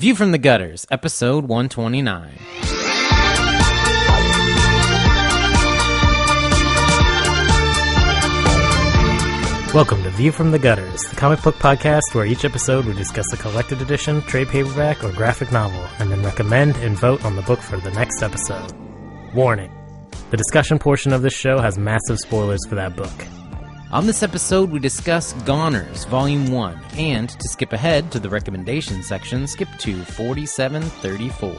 View from the Gutters, episode 129. Welcome to View from the Gutters, the comic book podcast where each episode we discuss a collected edition, trade paperback, or graphic novel, and then recommend and vote on the book for the next episode. Warning: the discussion portion of this show has massive spoilers for that book. On this episode, we discuss Goners, Volume 1, and, to skip ahead to the recommendation section, skip to 4734.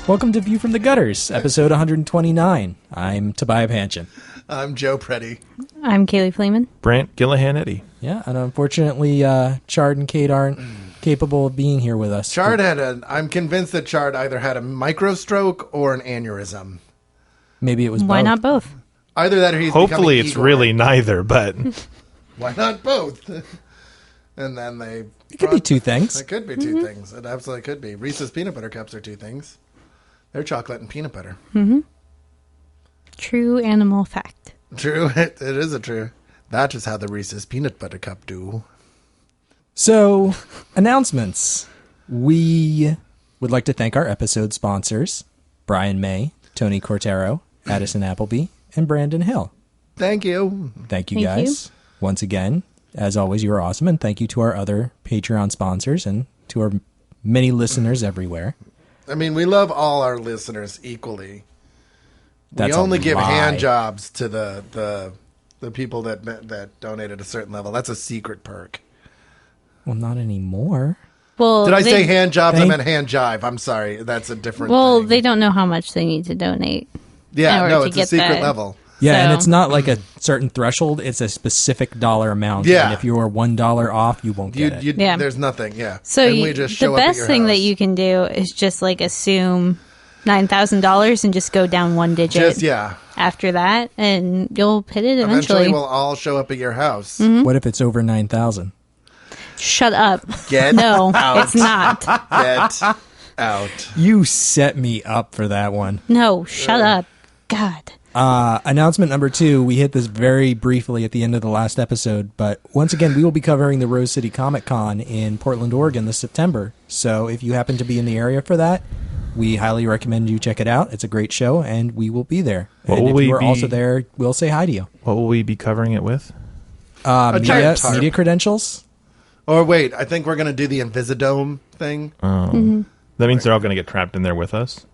Welcome to View from the Gutters, episode 129. I'm Tobiah Panshin. I'm Joe Preti. I'm Kayleigh Fleeman. Brant Gillihan-Eddy. Yeah, and unfortunately, Chard and Kate aren't capable of being here with us. I'm convinced that Chard either had a microstroke or an aneurysm. Maybe it was both. Why not both? Either that or he's Hopefully it's Igor. really neither, but... Why not both? And then they... It could be two things. It could be two things. It absolutely could be. Reese's Peanut Butter Cups are two things. They're chocolate and peanut butter. Mm-hmm. True animal fact. True. It is a true. That is how the Reese's Peanut Butter Cup do. So, announcements. We would like to thank our episode sponsors, Brian May, Tony Cortero, Addison Appleby, and Brandon Hill. Thank you. Thank you guys. Once again, as always, you are awesome, and thank you to our other Patreon sponsors and to our many listeners everywhere. I mean, we love all our listeners equally. That's we only a give lie. hand jobs to the people that donate at a certain level. That's a secret perk. Well, not anymore. Well, Did I say hand jobs? I meant hand jive. I'm sorry. That's a different thing. They don't know how much they need to donate. Yeah, no, it's a secret level. Yeah, So- and it's not like a certain threshold. It's a specific dollar amount. Yeah. And if you are $1 off, you won't get it. Yeah. There's nothing, yeah. So and we just show the up at best your thing house. that you can do is just like assume $9,000 and just go down one digit after that, and you'll hit it eventually. We'll all show up at your house. Mm-hmm. What if it's over 9,000? Shut up. Get No, out. it's not. Get out. You set me up for that one. No, shut up. God. Announcement number 2. We hit this very briefly at the end of the last episode, but once again, we will be covering the Rose City Comic Con in Portland, Oregon this September. So if you happen to be in the area for that, we highly recommend you check it out. It's a great show, and we will be there. And if you are also there, we'll say hi to you. What will we be covering it with? Media credentials. Or wait, I think we're going to do the Invisidome thing. That means they're all going to get trapped in there with us?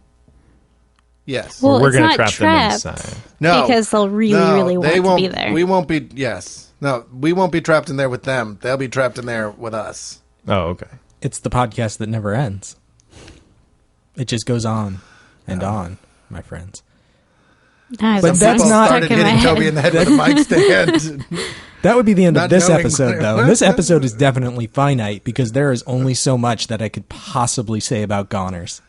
Yes. Well, We're it's going not to trap trapped. them inside. No. Because they'll really want to be there. We won't be, yes. No, we won't be trapped in there with them. They'll be trapped in there with us. Oh, okay. It's the podcast that never ends. It just goes on and on, my friends. But that's People not- started hitting Toby in the head with a mic stand. That would be the end of Not this knowing- episode, though. This episode is definitely finite because there is only so much that I could possibly say about Goners.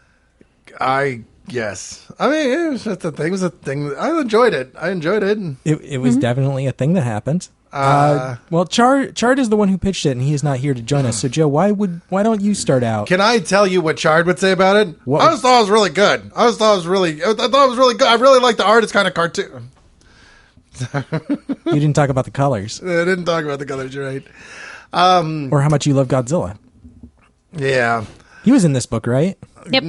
Yes. I mean, it was just a thing. It was a thing. I enjoyed it. It was definitely a thing that happened. Well, Chard is the one who pitched it, and he is not here to join us. So, Joe, why don't you start out? Can I tell you what Chard would say about it? What I just thought it was really good. I thought it was really good. I really like the art. It's kind of cartoon. You didn't talk about the colors I didn't talk about the colors. You're right. or how much you love Godzilla. Yeah. He was in this book, right? Yep.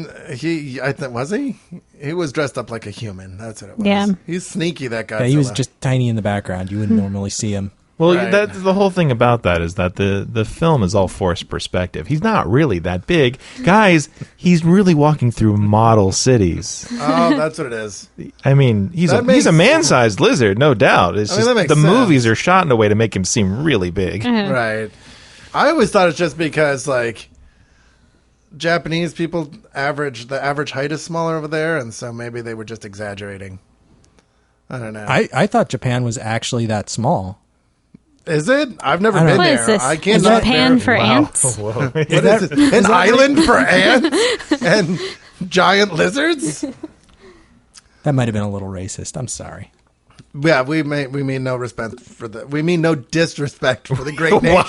Was he? He was dressed up like a human. That's what it was. Yeah. He's sneaky, that guy. Yeah, he was just tiny in the background. You wouldn't normally see him. Well, Right. that's the whole thing about that is that the film is all forced perspective. He's not really that big. Guys, he's really walking through model cities. Oh, that's what it is. I mean, he's That a makes- man-sized lizard, no doubt. It's I mean, just that makes the sense. movies are shot in a way to make him seem really big. Right. I always thought it's just because, like, Japanese people the average height is smaller over there, and so maybe they were just exaggerating. I don't know. I thought Japan was actually that small. Is it? I've never I don't been know. What there. is this? I can't. Japan for Wow. ants? Whoa. What is it? An island for ants and giant lizards? That might have been a little racist. I'm sorry. Yeah, we mean no respect for the. We mean no disrespect for the great nation,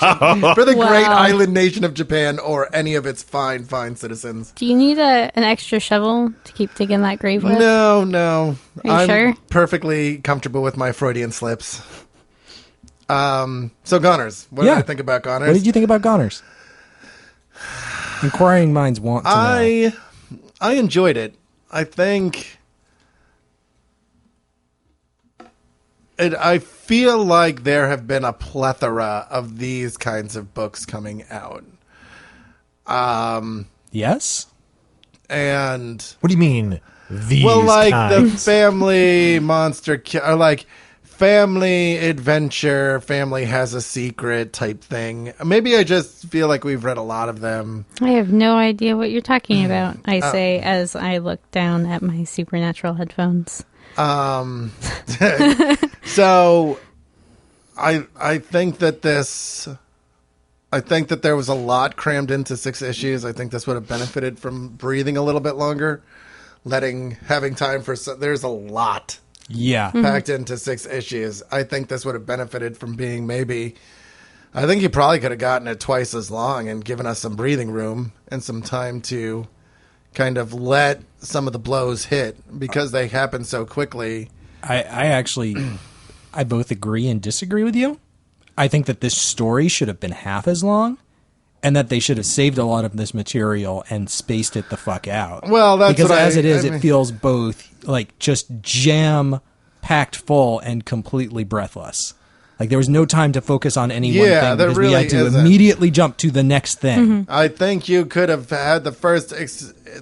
for the great island nation of Japan, or any of its fine citizens. Do you need an extra shovel to keep digging that grave with? No. Are you I'm sure? perfectly comfortable with my Freudian slips. So Goners. What did I think about Goners? What did you think about Goners? Inquiring minds want to know. I enjoyed it. I think I feel like there have been a plethora of these kinds of books coming out. Yes? And what do you mean, these kinds? The family monster, or like family adventure, family has a secret type thing. Maybe I just feel like we've read a lot of them. I have no idea what you're talking about, I say as I look down at my Supernatural headphones. So I think that there was a lot crammed into 6 issues. I think this would have benefited from breathing a little bit longer, having time for, there's a lot packed into 6 issues. I think this would have benefited from being I think you probably could have gotten it twice as long and given us some breathing room and some time to kind of let some of the blows hit because they happen so quickly. I both agree and disagree with you. I think that this story should have been half as long and that they should have saved a lot of this material and spaced it the fuck out. Well, that's because it feels both like just jam-packed full and completely breathless. Like there was no time to focus on any one thing because we had to immediately jump to the next thing. Mm-hmm. I think you could have had the first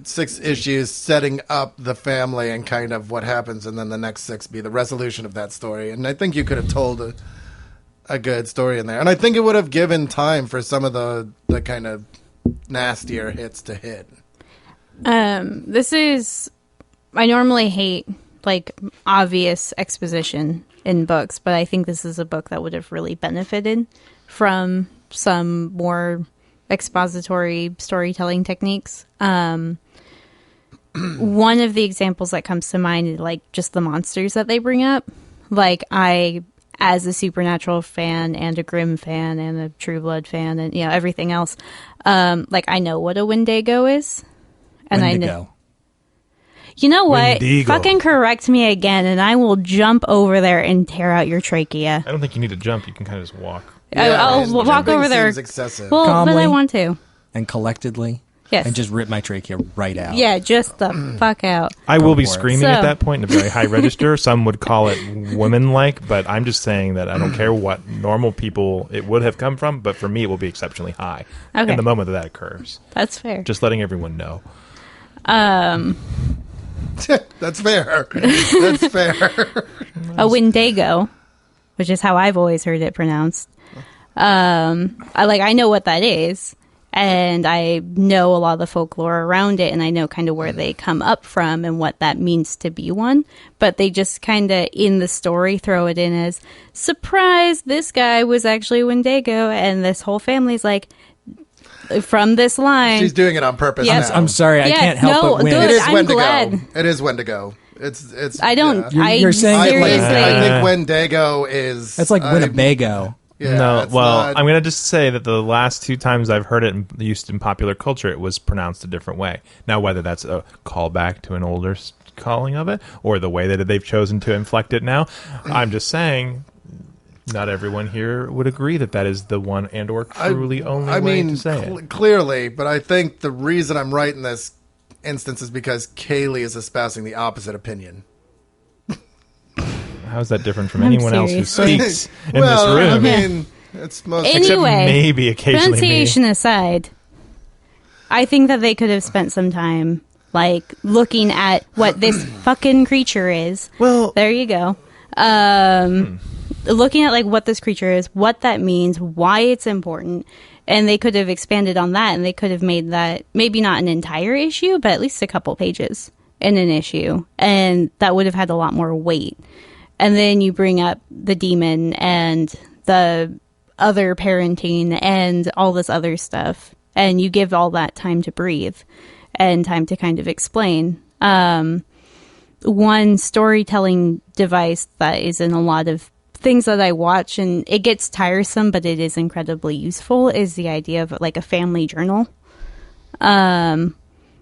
6 issues setting up the family and kind of what happens, and then the next 6 be the resolution of that story. And I think you could have told a good story in there. And I think it would have given time for some of the kind of nastier hits to hit. I normally hate like obvious exposition in books, but I think this is a book that would have really benefited from some more expository storytelling techniques. One of the examples that comes to mind is like just the monsters that they bring up. Like as a Supernatural fan and a Grimm fan and a True Blood fan and everything else, like I know what a Wendigo is, and Wendigo. I know. You know what? Wendigo. Fucking correct me again, and I will jump over there and tear out your trachea. I don't think you need to jump. You can kind of just walk. I'll walk over there. Excessive. Well, calmly but I want to. And collectedly. Yes. And just rip my trachea right out. Yeah, just the fuck out. I will be for it. screaming at that point in a very high register. Some would call it women-like, but I'm just saying that I don't care what normal people it would have come from, but for me it will be exceptionally high in the moment that occurs. That's fair. Just letting everyone know. That's fair. That's fair. A Wendigo, which is how I've always heard it pronounced. I know what that is, and I know a lot of the folklore around it, and I know kind of where they come up from and what that means to be one. But they just kind of in the story throw it in as surprise. This guy was actually a Wendigo, and this whole family's like. From this line, she's doing it on purpose. Yes. Now. I'm sorry, I can't help but win. Good. It is I'm Wendigo. glad. It is Wendigo. It's. I don't. Yeah. You're saying seriously. I think Wendigo is. That's like Winnebago. Yeah, no, well, I'm going to just say that the last 2 times I've heard it used in popular culture, it was pronounced a different way. Now, whether that's a callback to an older calling of it or the way that they've chosen to inflect it now, I'm just saying. Not everyone here would agree that is the one and or truly only way to say it. Clearly, but I think the reason I'm right in this instance is because Kayleigh is espousing the opposite opinion. How is that different from anyone else who speaks in this room? I mean, it's most except maybe occasionally pronunciation aside, I think that they could have spent some time like looking at what this fucking creature is. Well, there you go. Looking at like what this creature is, what that means, why it's important, and they could have expanded on that, and they could have made that maybe not an entire issue, but at least a couple pages in an issue, and that would have had a lot more weight. And then you bring up the demon and the other parenting and all this other stuff, and you give all that time to breathe and time to kind of explain. One storytelling device that is in a lot of things that I watch, and it gets tiresome, but it is incredibly useful, is the idea of like a family journal.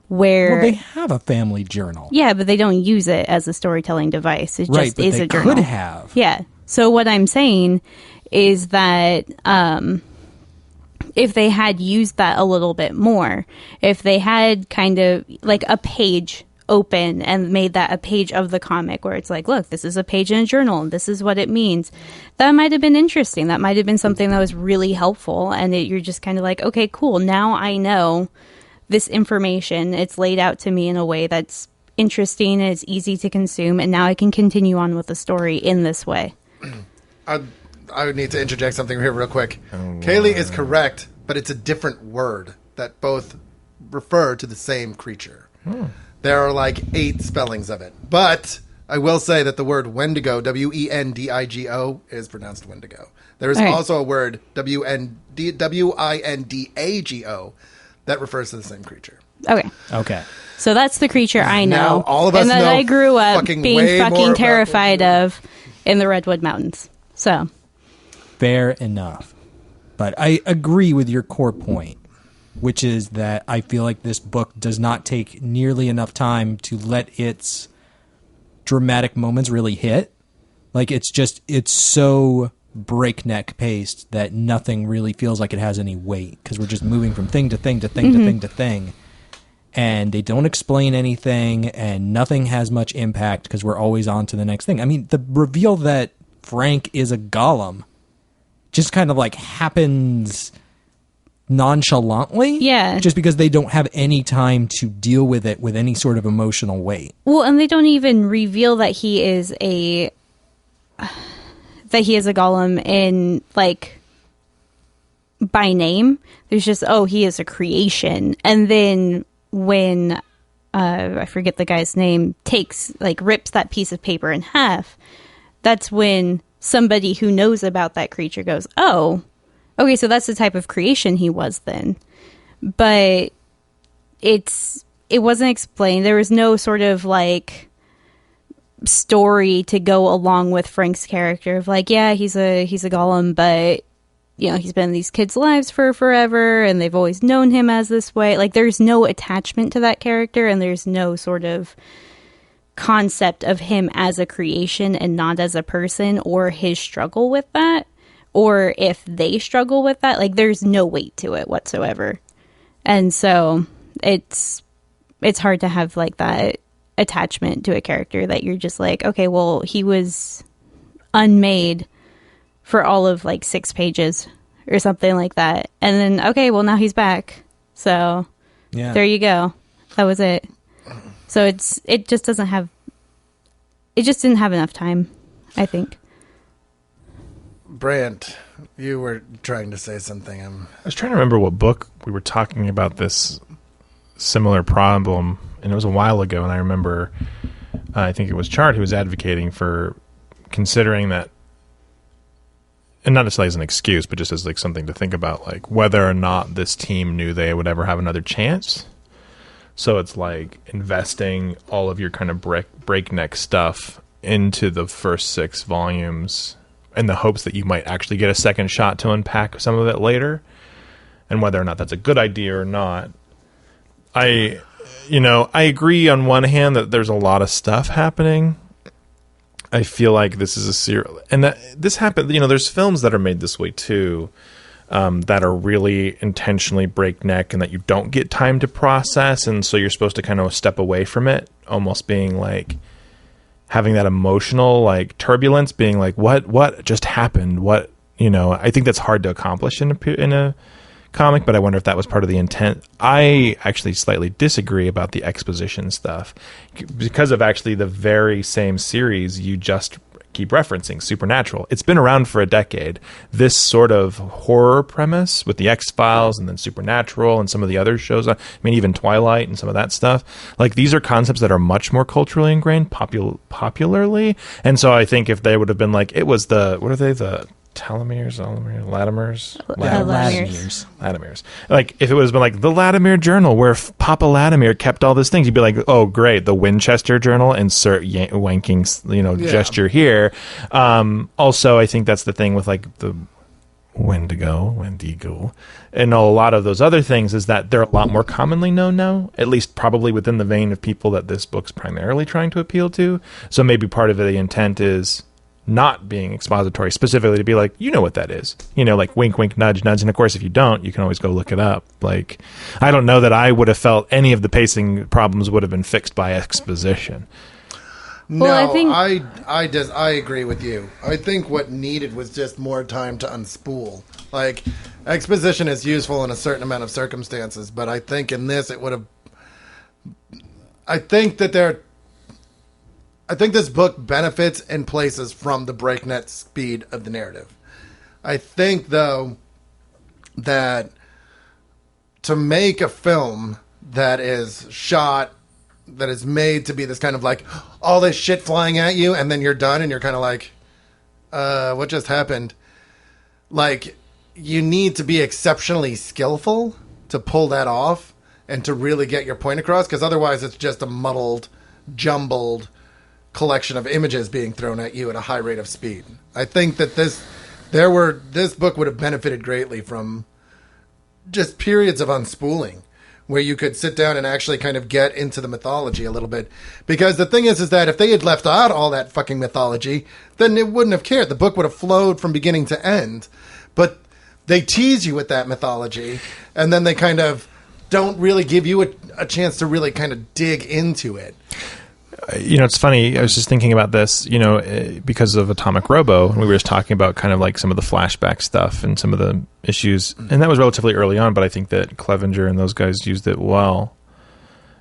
Where they have a family journal. Yeah, but they don't use it as a storytelling device. It right, just but is they a journal. Could have. Yeah. So what I'm saying is that if they had used that a little bit more, if they had kind of like a page open and made that a page of the comic where it's like, look, this is a page in a journal and this is what it means, that might have been interesting. That might have been something that was really helpful. And you're just kind of like, okay, cool. Now I know this information. It's laid out to me in a way that's interesting and it's easy to consume. And now I can continue on with the story in this way. I would need to interject something here real quick. Kayleigh is correct, but it's a different word that both refer to the same creature. There are like 8 spellings of it. But I will say that the word Wendigo, Wendigo, is pronounced Wendigo. There is also a word, Windago, that refers to the same creature. Okay. So that's the creature I know. Now, all of us and that know I grew up being fucking terrified of in the Redwood Mountains. So fair enough. But I agree with your core point, which is that I feel like this book does not take nearly enough time to let its dramatic moments really hit. Like, it's so breakneck paced that nothing really feels like it has any weight, because we're just moving from thing to thing to thing to thing to thing. And they don't explain anything, and nothing has much impact because we're always on to the next thing. I mean, the reveal that Frank is a golem just kind of like happens nonchalantly. Yeah. Just because they don't have any time to deal with it with any sort of emotional weight. Well, and they don't even reveal that he is a golem in, like, by name. There's just, he is a creation. And then when I forget the guy's name rips that piece of paper in half, that's when somebody who knows about that creature goes, oh, okay, so that's the type of creation he was then. But it wasn't explained. There was no sort of like story to go along with Frank's character of like, yeah, he's a golem, but he's been in these kids' lives for forever and they've always known him as this way. Like, there's no attachment to that character, and there's no sort of concept of him as a creation and not as a person, or his struggle with that, or if they struggle with that. Like, there's no weight to it whatsoever. And so it's hard to have like that attachment to a character that you're just like, okay, well, he was unmade for all of like 6 pages or something like that, and then okay, well, now he's back, so yeah, there you go, that was it. So it just didn't have enough time, I think. Brant, you were trying to say something. I was trying to remember what book we were talking about this similar problem, and it was a while ago, and I remember I think it was Chart who was advocating for considering that, and not necessarily as an excuse, but just as like something to think about, like whether or not this team knew they would ever have another chance. So it's like investing all of your kind of breakneck stuff into the first 6 volumes in the hopes that you might actually get a second shot to unpack some of it later. And whether or not that's a good idea or not. I agree on one hand that there's a lot of stuff happening. I feel like this is a serial, and that this happened, there's films that are made this way too. That are really intentionally breakneck and that you don't get time to process. And so you're supposed to kind of step away from it, almost being like having that emotional like turbulence, being like, what just happened? I think that's hard to accomplish in a comic, but I wonder if that was part of the intent. I actually slightly disagree about the exposition stuff because of actually the very same series you just keep referencing, Supernatural. It's been around for a decade. This sort of horror premise with the X-Files and then Supernatural and some of the other shows, even Twilight and some of that stuff, like these are concepts that are much more culturally ingrained popularly. And so I think if they would have been like, it was the Latimers. Like if it was been like the Latimer Journal where Papa Latimer kept all these things, you'd be like, oh great, the Winchester Journal, insert wanking gesture here. Also I think that's the thing with like the Wendigo, and a lot of those other things is that they're a lot more commonly known now, at least probably within the vein of people that this book's primarily trying to appeal to. So maybe part of the intent is not being expository, specifically to be like, you know what that is, like wink, wink, nudge, nudge. And of course, if you don't, you can always go look it up. Like, I don't know that I would have felt any of the pacing problems would have been fixed by exposition. No, Well, I think I agree with you. I think what needed was just more time to unspool. Like, exposition is useful in a certain amount of circumstances, but I think in this it would have. I think this book benefits in places from the breakneck speed of the narrative. I think, though, that to make a film that is shot, that is made to be this kind of like all this shit flying at you, and then you're done, and you're kind of like, what just happened? Like, you need to be exceptionally skillful to pull that off and to really get your point across, because otherwise it's just a muddled, jumbled collection of images being thrown at you at a high rate of speed. I think that this book would have benefited greatly from just periods of unspooling where you could sit down and actually kind of get into the mythology a little bit. Because the thing is that if they had left out all that fucking mythology, then it wouldn't have cared. The book would have flowed from beginning to end. But they tease you with that mythology, and then they kind of don't really give you a chance to really kind of dig into it. It's funny. I was just thinking about this, because of Atomic Robo, and we were just talking about kind of like some of the flashback stuff and some of the issues, and that was relatively early on, but I think that Clevenger and those guys used it well.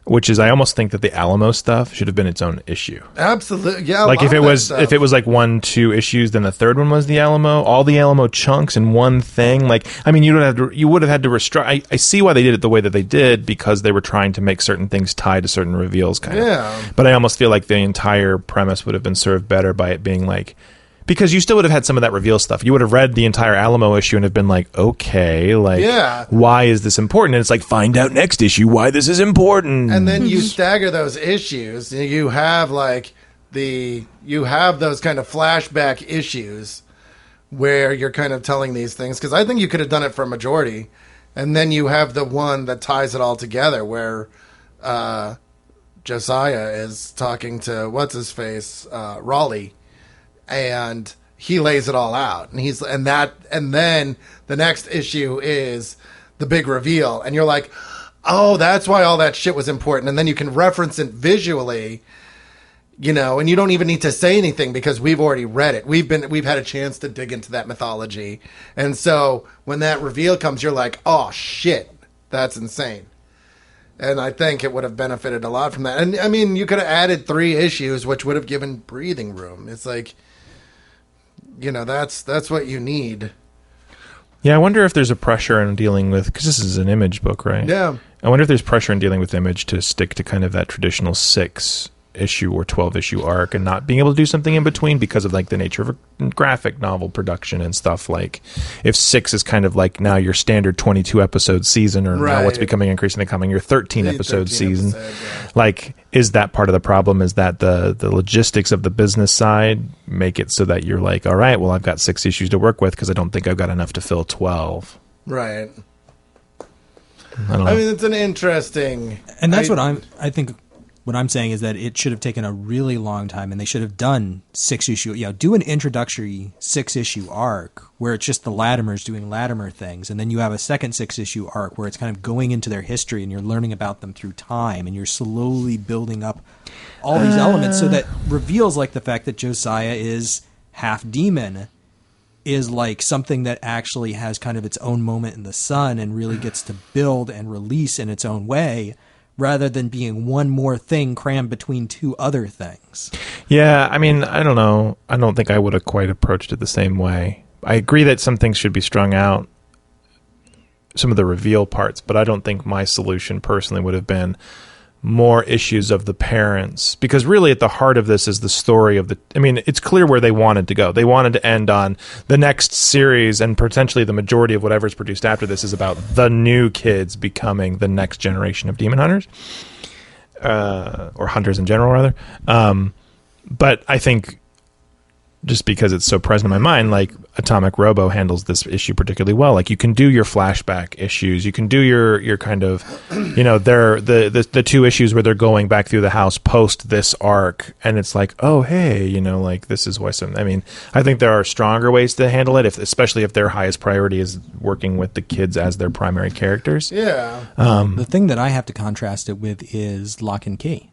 Which is, I almost think that the Alamo stuff should have been its own issue. Absolutely, yeah. Like if it was 1-2 issues, then the third one was the Alamo. All the Alamo chunks in one thing. Like, I mean, you would have had to restrict. I see why they did it the way that they did, because they were trying to make certain things tied to certain reveals, kind of. Yeah. But I almost feel like the entire premise would have been served better by it being like. Because you still would have had some of that reveal stuff. You would have read the entire Alamo issue and have been like, okay, like, yeah, why is this important? And it's like, find out next issue why this is important. And then you stagger those issues. You have those kind of flashback issues where you're kind of telling these things. Because I think you could have done it for a majority. And then you have the one that ties it all together where Josiah is talking to what's-his-face, Raleigh. And he lays it all out, and then the next issue is the big reveal, and you're like, oh, that's why all that shit was important. And then you can reference it visually, and you don't even need to say anything because we've already read it. We've had a chance to dig into that mythology, and so when that reveal comes, you're like, oh shit, that's insane. And I think it would have benefited a lot from that. And I mean, you could have added 3 issues, which would have given breathing room. It's like, that's what you need. Yeah, I wonder if there's a pressure in dealing with, because this is an Image book, right? Yeah. I wonder if there's pressure in dealing with Image to stick to kind of that traditional 6-issue or 12-issue arc and not being able to do something in between because of like the nature of a graphic novel production and stuff. Like if 6 is kind of like now your standard 22 episode season, or now what's becoming increasingly coming your 13 episode season. Like, is that part of the problem? Is that the logistics of the business side make it so that you're like, all right, well, I've got 6 issues to work with because I don't think I've got enough to fill 12. Right. I don't know. I mean, it's an interesting, and that's I think what I'm saying is that it should have taken a really long time, and they should have done 6-issue. Do an introductory 6-issue arc where it's just the Latimers doing Latimer things, and then you have a second 6-issue arc where it's kind of going into their history and you're learning about them through time, and you're slowly building up all these elements, so that reveals like the fact that Josiah is half demon is like something that actually has kind of its own moment in the sun and really gets to build and release in its own way, rather than being one more thing crammed between 2 other things. Yeah, I mean, I don't know. I don't think I would have quite approached it the same way. I agree that some things should be strung out, some of the reveal parts, but I don't think my solution personally would have been more issues of the parents, because really at the heart of this is the story of it's clear where they wanted to go. They wanted to end on the next series, and potentially the majority of whatever's produced after this is about the new kids becoming the next generation of demon hunters, or hunters in general, rather. But I think just because it's so present in my mind, like Atomic Robo handles this issue particularly well. Like you can do your flashback issues, you can do your kind of, they're the two issues where they're going back through the house post this arc, and it's like, oh hey, like this is why some. I mean, I think there are stronger ways to handle it, especially if their highest priority is working with the kids as their primary characters. Yeah. The thing that I have to contrast it with is Lock and Key.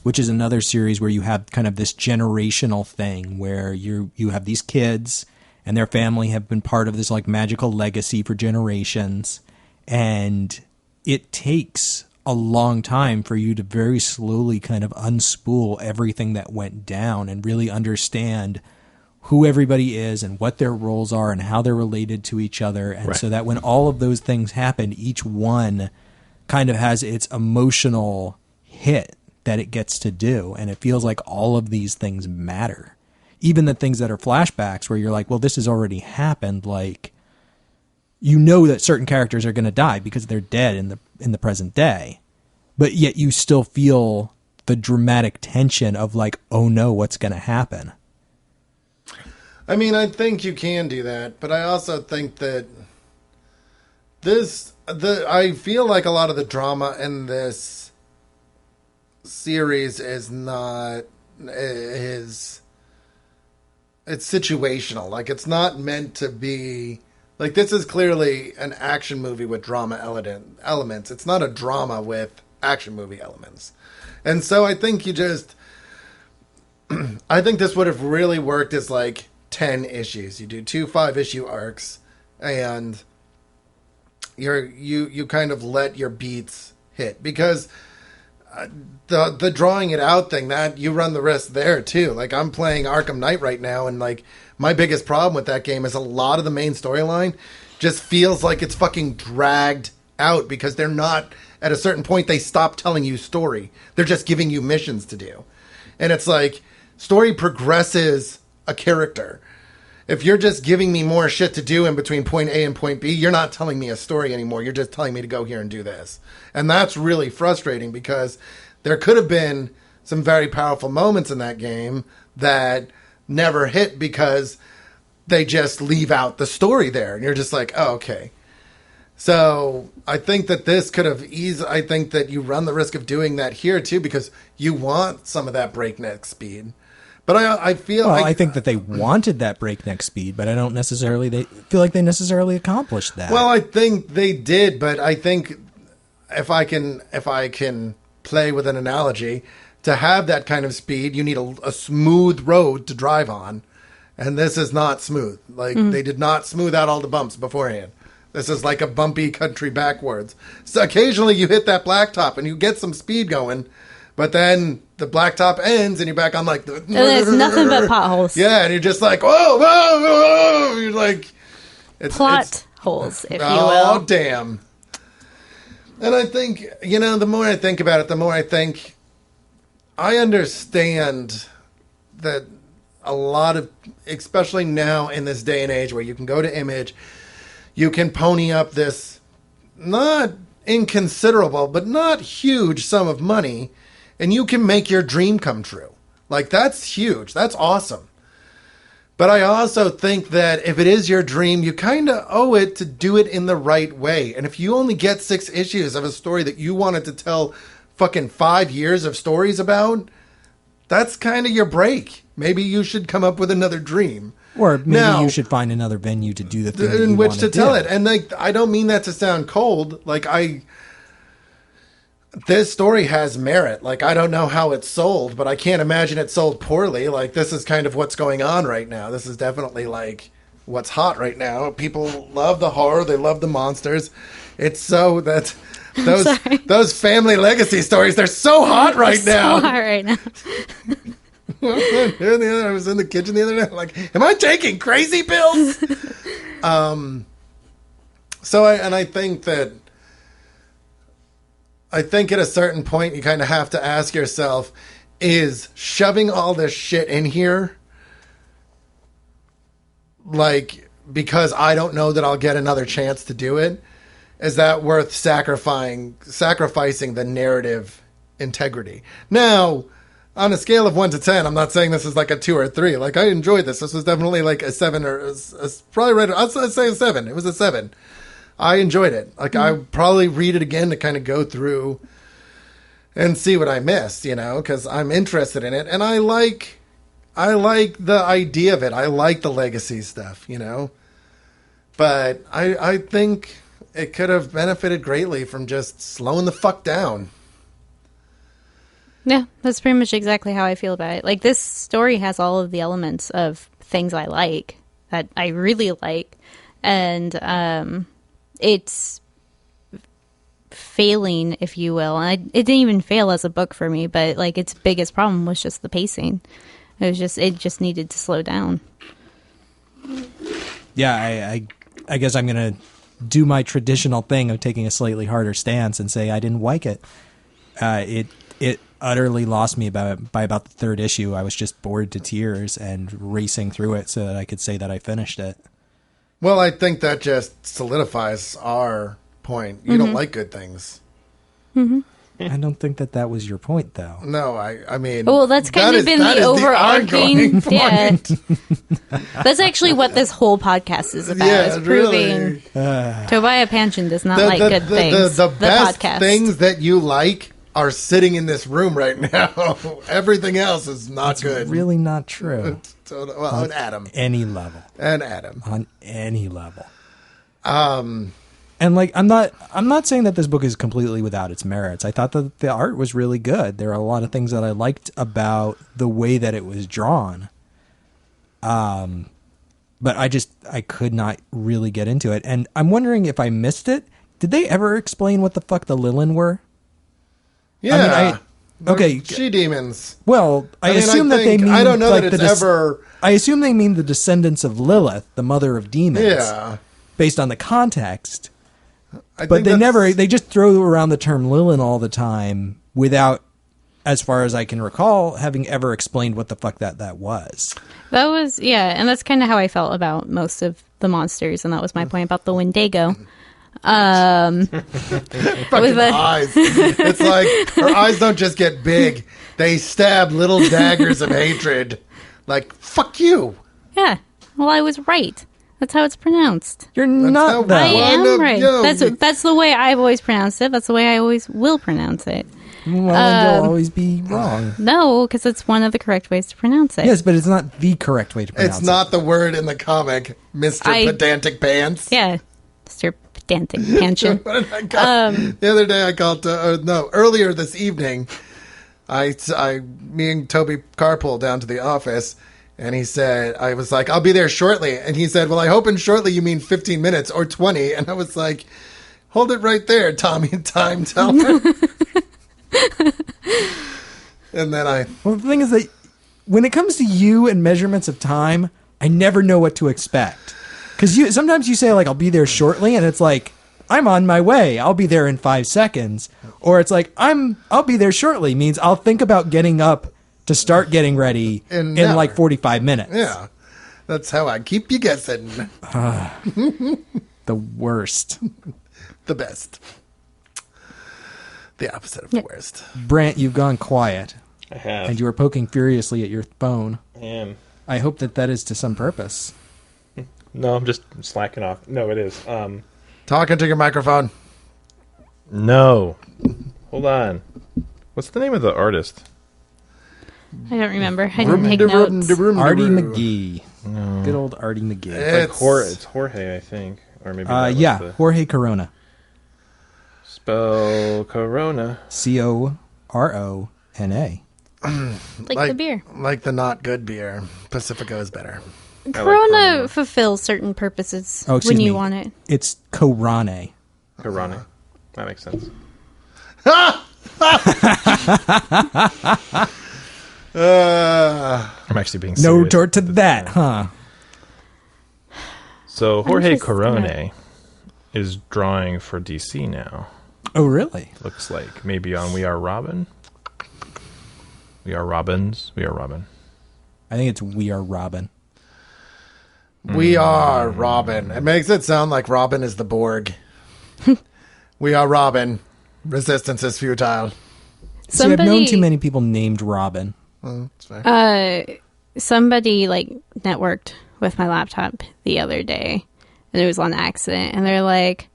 Which is another series where you have kind of this generational thing where you have these kids and their family have been part of this like magical legacy for generations, and it takes a long time for you to very slowly kind of unspool everything that went down and really understand who everybody is and what their roles are and how they're related to each other. And so that when all of those things happen, each one kind of has its emotional hit that it gets to do, and it feels like all of these things matter. Even the things that are flashbacks where you're like, well, this has already happened, like that certain characters are going to die because they're dead in the present day, but yet you still feel the dramatic tension of like, oh no, what's going to happen? I mean, I think you can do that, but I also think that I feel like a lot of the drama in this series is it's situational. Like, it's not meant to be like, this is clearly an action movie with drama elements. It's not a drama with action movie elements. And so I think I think this would have really worked as like 10 issues. You do 2 5-issue arcs, and you kind of let your beats hit, because the drawing it out thing, that you run the risk there too. Like, I'm playing Arkham Knight right now, and like my biggest problem with that game is a lot of the main storyline just feels like it's fucking dragged out, because they're not, at a certain point they stop telling you story. They're just giving you missions to do. And it's like, story progresses a character. If you're just giving me more shit to do in between point A and point B, you're not telling me a story anymore. You're just telling me to go here and do this. And that's really frustrating, because there could have been some very powerful moments in that game that never hit because they just leave out the story there. And you're just like, oh, okay. So I think that this could have I think that you run the risk of doing that here too, because you want some of that breakneck speed. But I feel I think that they wanted that breakneck speed, but I don't necessarily feel like they necessarily accomplished that. Well, I think they did, but I think if I can play with an analogy, to have that kind of speed, you need a smooth road to drive on, and this is not smooth. Like, they did not smooth out all the bumps beforehand. This is like a bumpy country backwards. So occasionally you hit that blacktop and you get some speed going, but then the blacktop ends and you're back on like there's nothing but potholes. Yeah, and you're just like, whoa, whoa, whoa. You're like, plot holes, if you will. Oh, damn. And I think, the more I think about it, the more I think I understand that a lot of, especially now in this day and age where you can go to Image, you can pony up this not inconsiderable, but not huge sum of money, and you can make your dream come true. Like, that's huge. That's awesome. But I also think that if it is your dream, you kind of owe it to do it in the right way. And if you only get 6 issues of a story that you wanted to tell fucking 5 years of stories about, that's kind of your break. Maybe you should come up with another dream. Or maybe you should find another venue to do the thing that you in which want to tell it. And like, I don't mean that to sound cold. Like, this story has merit. Like, I don't know how it's sold, but I can't imagine it sold poorly. Like, this is kind of what's going on right now. This is definitely like what's hot right now. People love the horror. They love the monsters. It's so that those family legacy stories, they're so hot right now. So hot right now. I was in the kitchen the other night, like, am I taking crazy pills? I think at a certain point you kind of have to ask yourself, is shoving all this shit in here, like, because I don't know that I'll get another chance to do it, is that worth sacrificing the narrative integrity? Now, on a scale of 1 to 10, I'm not saying this is like a 2 or a 3. Like, I enjoyed this. This was definitely like a 7 or probably right. I'd say a 7. It was a 7. I enjoyed it. Like, I probably read it again to kind of go through and see what I missed, you know, because I'm interested in it. And I like the idea of it. I like the legacy stuff, you know. But I think it could have benefited greatly from just slowing the fuck down. Yeah, that's pretty much exactly how I feel about it. Like, this story has all of the elements of things I like, that I really like, and it's failing, if you will. And it didn't even fail as a book for me, but like its biggest problem was just the pacing. It just needed to slow down. Yeah, I guess I'm gonna do my traditional thing of taking a slightly harder stance and say I didn't like it. It utterly lost me by about the third issue. I was just bored to tears and racing through it so that I could say that I finished it. Well, I think that just solidifies our point. You don't like good things. Mm-hmm. I don't think that was your point, though. No, I mean... Well, that's kind of been the overarching... Yeah. That's actually what this whole podcast is about, is proving Tobiah Panshin does not like good things. The best things that you like are sitting in this room right now. Everything else is not good. Really not true. Well, on Adam. Any level. And Adam. On any level. And like, I'm not saying that this book is completely without its merits. I thought that the art was really good. There are a lot of things that I liked about the way that it was drawn. But I could not really get into it. And I'm wondering if I missed it. Did they ever explain what the fuck the Lilin were? Yeah. Okay. She-demons. Well, I assume that they mean... I don't know like that it's ever... I assume they mean the descendants of Lilith, the mother of demons. Yeah. Based on the context. But they just throw around the term Lilin all the time without, as far as I can recall, having ever explained what the fuck that was. That was, yeah, and that's kind of how I felt about most of the monsters, and that was my point about the Wendigo. Fucking eyes. It's like, her eyes don't just get big. They stab little daggers of hatred. Like, fuck you. Yeah, well, I was right. That's how it's pronounced. You're not that. I am right. That's the way I've always pronounced it. That's the way I always will pronounce it. Well, you'll always be wrong. No, because it's one of the correct ways to pronounce it. Yes, but it's not the correct way to pronounce it. It's not the word in the comic, Mr. Pedantic Pants. Yeah, Mr. Pedantic Panshin. What did I call? The other day I called, earlier this evening, me and Toby carpooled down to the office. And he said, I was like, I'll be there shortly. And he said, well, I hope in shortly you mean 15 minutes or 20. And I was like, hold it right there, Tommy Time Teller. And then Well, the thing is that when it comes to you and measurements of time, I never know what to expect. Because sometimes you say, like, I'll be there shortly. And it's like, I'm on my way. I'll be there in 5 seconds. Or it's like, I'll be there shortly means I'll think about getting up to start getting ready in like 45 minutes. Yeah. That's how I keep you guessing. The worst. The best. The opposite of the worst. Brant, you've gone quiet. I have. And you are poking furiously at your phone. I am. I hope that is to some purpose. No, I'm just slacking off. No, it is. Talking to your microphone. No. Hold on. What's the name of the artist? I don't remember. I didn't take notes. Artie McGee. No. Good old Artie McGee. It's Jorge, I think. Or maybe Jorge Corona. Spell Corona. Corona. Like the beer. Like the not good beer. Pacifico is better. Corona fulfills certain purposes when you want it. It's Corane. Corane. That makes sense. I'm actually being serious. No retort to that, huh? So Jorge Corona is drawing for DC now. Oh, really? Looks like maybe on We Are Robin. We Are Robins. We Are Robin. I think it's We Are Robin. We are Robin. It makes it sound like Robin is the Borg. We are Robin. Resistance is futile. See, I've known too many people named Robin. That's fair. Somebody like networked with my laptop the other day, and it was on accident, and they're like,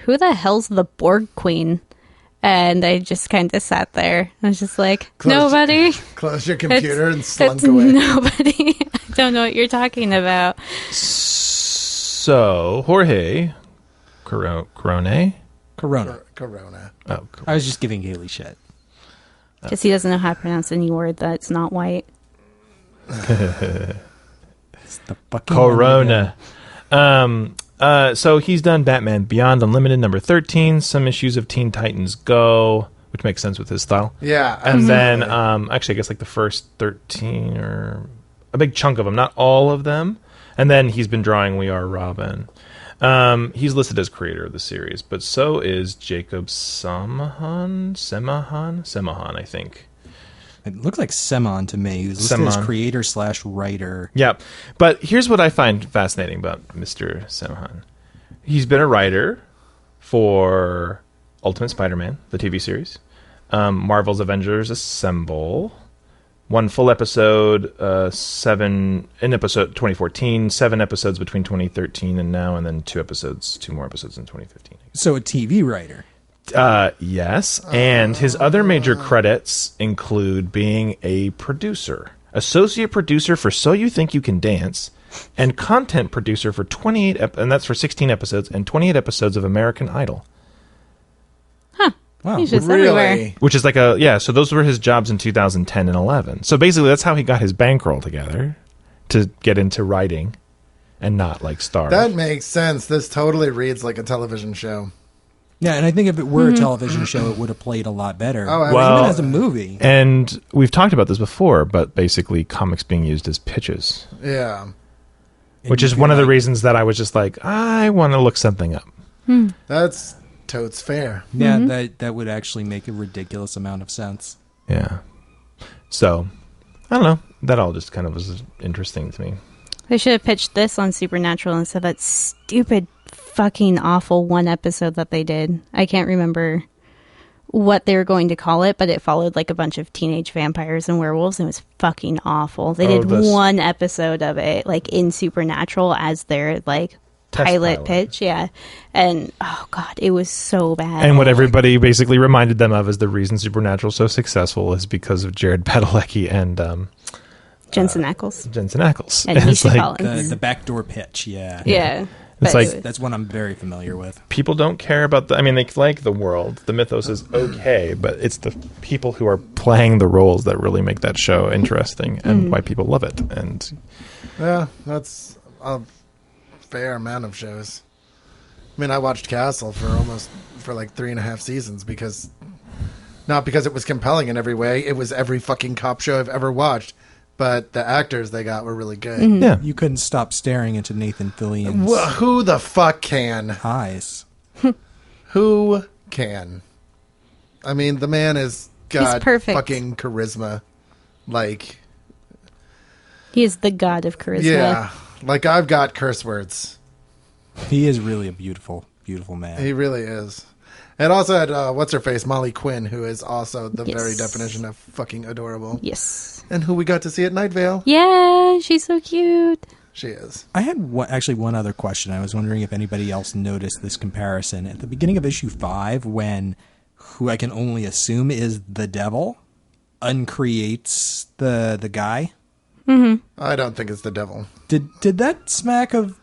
"Who the hell's the Borg Queen?" And I just kind of sat there. I was just like, nobody. Close your computer and slunk it's away. Nobody. I don't know what you're talking about. So, Jorge Corona? Corona. Corona. Oh, I was just giving Kayleigh shit. Because he doesn't know how to pronounce any word that's not white. It's the fucking Corona. So he's done Batman Beyond Unlimited number 13, some issues of Teen Titans Go, which makes sense with his style. Yeah. And then, actually, I guess like the first 13 or a big chunk of them, not all of them. And then he's been drawing We Are Robin. He's listed as creator of the series, but so is Jacob Semahn, I think. It looks like Semahn to me. He was listed as creator/writer. Yeah, but here's what I find fascinating about Mr. Semahn. He's been a writer for Ultimate Spider-Man, the TV series, Marvel's Avengers Assemble, one full episode, 7 in episode 2014, 7 episodes between 2013 and now, and then 2 more episodes in 2015. So a TV writer. Yes, and his other major credits include being a producer, associate producer for So You Think You Can Dance, and content producer for 28, and that's for 16 episodes and 28 episodes of American Idol. Huh. Wow. He's just Really? everywhere. Which is like so those were his jobs in 2010 and 11. So basically that's how he got his bankroll together to get into writing and not like starve. That makes sense. This totally reads like a television show. Yeah, and I think if it were a television show, it would have played a lot better. Oh, Well, even as a movie. And we've talked about this before, but basically comics being used as pitches. Yeah. Which is one of the reasons that I was just like, I want to look something up. That's totes fair. Yeah, that would actually make a ridiculous amount of sense. Yeah. So, I don't know. That all just kind of was interesting to me. They should have pitched this on Supernatural instead of that stupid, fucking awful one episode that they did. I can't remember what they were going to call it, but it followed like a bunch of teenage vampires and werewolves, and it was fucking awful. They did one episode of it, like in Supernatural, as their like pilot pitch. Yeah. And oh god, it was so bad. And what everybody basically reminded them of is the reason Supernatural is so successful is because of Jared Padalecki and Jensen Ackles. And And it's Misha like, Collins. The backdoor pitch, yeah. Yeah. It's But like- That's one I'm very familiar with. people don't care about they like the world. The mythos is okay, but it's the people who are playing the roles that really make that show interesting and why people love it. And Yeah, that's a fair amount of shows. I mean, I watched Castle for like 3.5 seasons not because it was compelling in every way. It was every fucking cop show I've ever watched. But the actors they got were really good. yeah, You couldn't stop staring into Nathan Fillion's Who the fuck can? eyes. Who can? I mean, the man has got perfect. fucking charisma. Like, He is the god of charisma. yeah. Like, I've got curse words. He is really a beautiful, beautiful man. He really is. It also had, what's-her-face, Molly Quinn, who is also the Yes. very definition of fucking adorable. Yes. And who we got to see at Night Vale. Yeah, she's so cute. She is. I had one other question. I was wondering if anybody else noticed this comparison. At the beginning of issue 5, when who I can only assume is the devil uncreates the guy. I don't think it's the devil. Did that smack of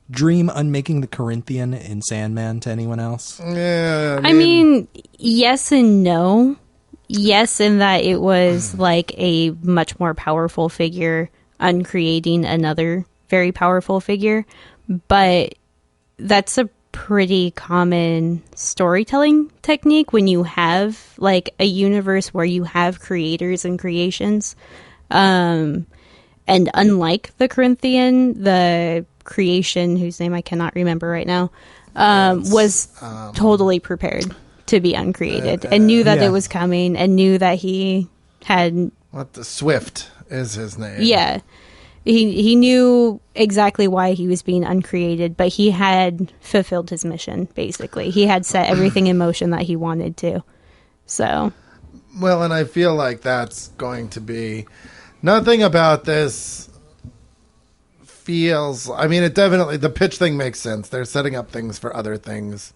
Dream unmaking the Corinthian in Sandman to anyone else? Yeah, I mean, yes and no. Yes, in that it was like a much more powerful figure uncreating another very powerful figure. But that's a pretty common storytelling technique when you have like a universe where you have creators and creations. And unlike the Corinthian, the creation whose name I cannot remember right now was totally prepared to be uncreated and knew that yeah. it was coming and knew that he had Swift is his name. yeah he knew exactly why he was being uncreated, but he had fulfilled his mission. Basically, he had set everything in motion that he wanted to. So Well, and I feel like that's going to be... Nothing about this feels... I mean, it definitely... The pitch thing makes sense. They're setting up things for other things.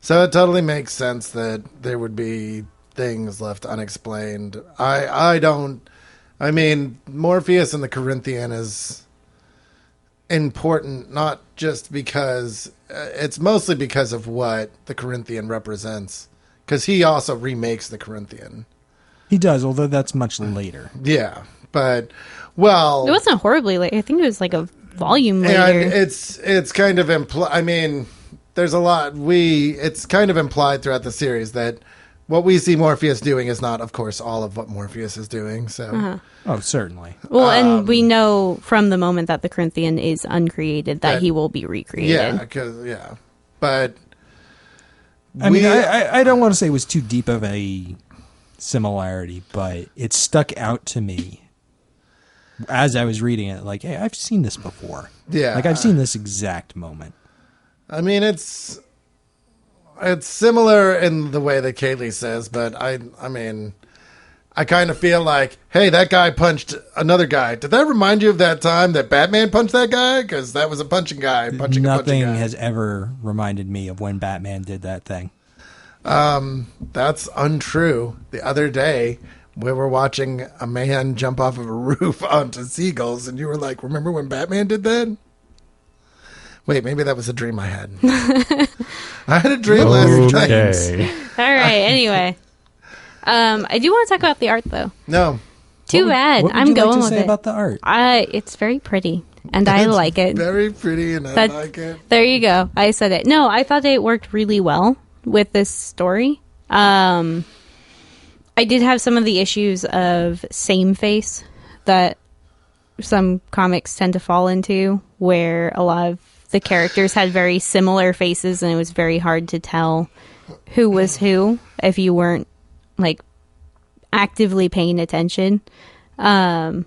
So it totally makes sense that there would be things left unexplained. I don't... I mean, Morpheus and the Corinthian is important, not just because... it's mostly because of what the Corinthian represents. Because he also remakes the Corinthian. He does, although that's much later. Yeah, but, well... It wasn't horribly late. I think it was like a volume later. And it's kind of implied... I mean, there's a lot... It's kind of implied throughout the series that what we see Morpheus doing is not, of course, all of what Morpheus is doing, so... Uh-huh. Oh, certainly. Well, and we know from the moment that the Corinthian is uncreated that he will be recreated. Yeah, but... I mean, I don't want to say it was too deep of a similarity, but it stuck out to me as I was reading it. Like, hey, I've seen this before. Yeah. Like, I've seen this exact moment. I mean, it's similar in the way that Kayleigh says, but I mean, I kind of feel like, hey, that guy punched another guy. Did that remind you of that time that Batman punched that guy? Because that was a punching guy punching a punching guy. Nothing has ever reminded me of when Batman did that thing. That's untrue. The other day, we were watching a man jump off of a roof onto seagulls, and you were like, remember when Batman did that? Wait, maybe that was a dream I had. I had a dream last night. All right, anyway. I do want to talk about the art, though. No. Too bad. What would I'm you going like to with say it. about the art? It's very pretty, and I like it. Very pretty, and I like it. There you go. I said it. No, I thought it worked really well with this story. I did have some of the issues of same face that some comics tend to fall into, where a lot of the characters had very similar faces, and it was very hard to tell who was who if you weren't like actively paying attention. Yeah,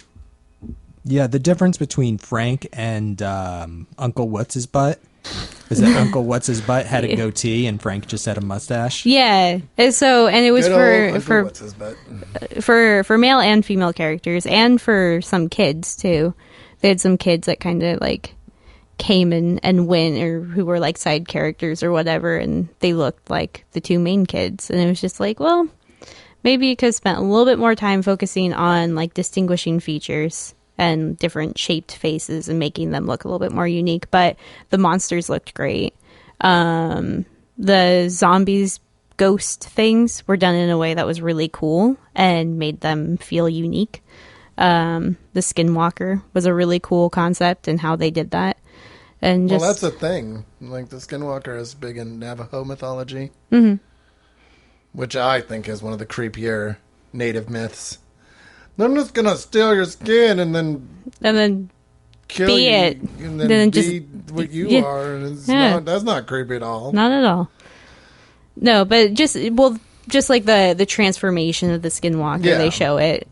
the difference between Frank and Uncle What's-His-Butt is that Uncle What's-His-Butt had a goatee and Frank just had a mustache. Yeah, and it was for male and female characters, and for some kids too. They had some kids that kind of like came and went, or who were like side characters or whatever, and they looked like the two main kids, and it was just like, well, maybe you could have spent a little bit more time focusing on like distinguishing features and different shaped faces and making them look a little bit more unique. But the monsters looked great. The zombies ghost things were done in a way that was really cool and made them feel unique. The Skinwalker was a really cool concept and how they did that. And just, well, that's a thing. Like, the Skinwalker is big in Navajo mythology, which I think is one of the creepier native myths. I'm just gonna steal your skin and then kill be you, it, and then just be what you are. And that's not creepy at all. Not at all. No, but just like the transformation of the Skinwalker, they show it.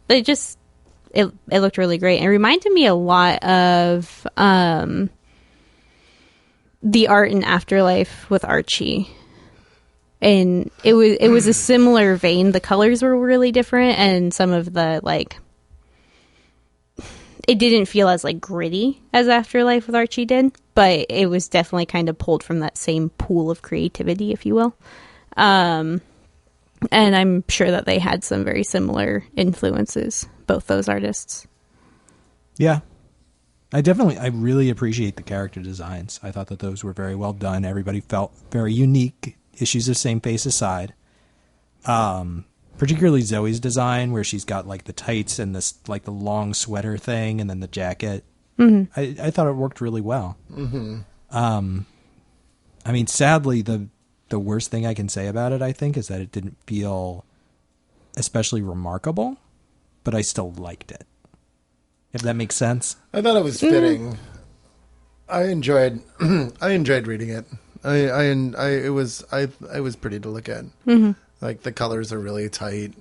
It looked really great. It reminded me a lot of the art in Afterlife with Archie. And it was a similar vein. The colors were really different, and some of the like, it didn't feel as like gritty as Afterlife with Archie did, but it was definitely kind of pulled from that same pool of creativity, if you will. And I'm sure that they had some very similar influences, both those artists. Yeah. I really appreciate the character designs. I thought that those were very well done. Everybody felt very unique, issues of same face aside. Particularly Zoe's design, where she's got like the tights and this like the long sweater thing and then the jacket. Mm-hmm. I thought it worked really well. Mm-hmm. I mean, sadly, the worst thing I can say about it, I think, is that it didn't feel especially remarkable, but I still liked it. If that makes sense. I thought it was fitting. I enjoyed reading it. It was pretty to look at. Mm-hmm. Like, the colors are really tight.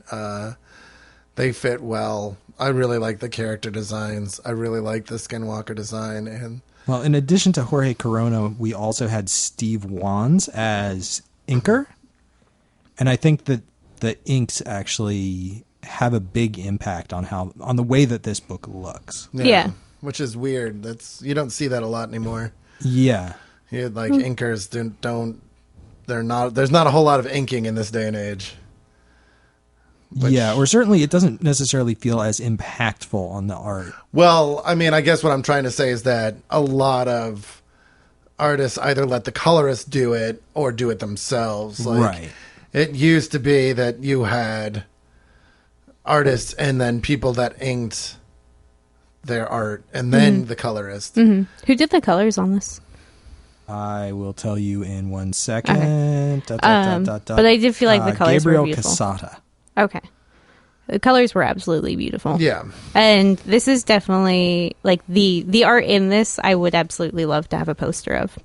They fit well. I really like the character designs. I really like the Skinwalker design. And well, in addition to Jorge Corona, we also had Steve Wands as inker. And I think that the inks actually have a big impact on the way that this book looks. Yeah. Which is weird. You don't see that a lot anymore. Yeah. Like inkers there's not a whole lot of inking in this day and age. Yeah, or certainly it doesn't necessarily feel as impactful on the art. Well, I mean, I guess what I'm trying to say is that a lot of artists either let the colorist do it or do it themselves. Like, right. It used to be that you had artists and then people that inked their art and then the colorist. Mm-hmm. Who did the colors on this? I will tell you in 1 second. Okay. But I did feel like the colors Gabriel were beautiful. Cassata. Okay. The colors were absolutely beautiful. Yeah. And this is definitely, like, the art in this, I would absolutely love to have a poster of.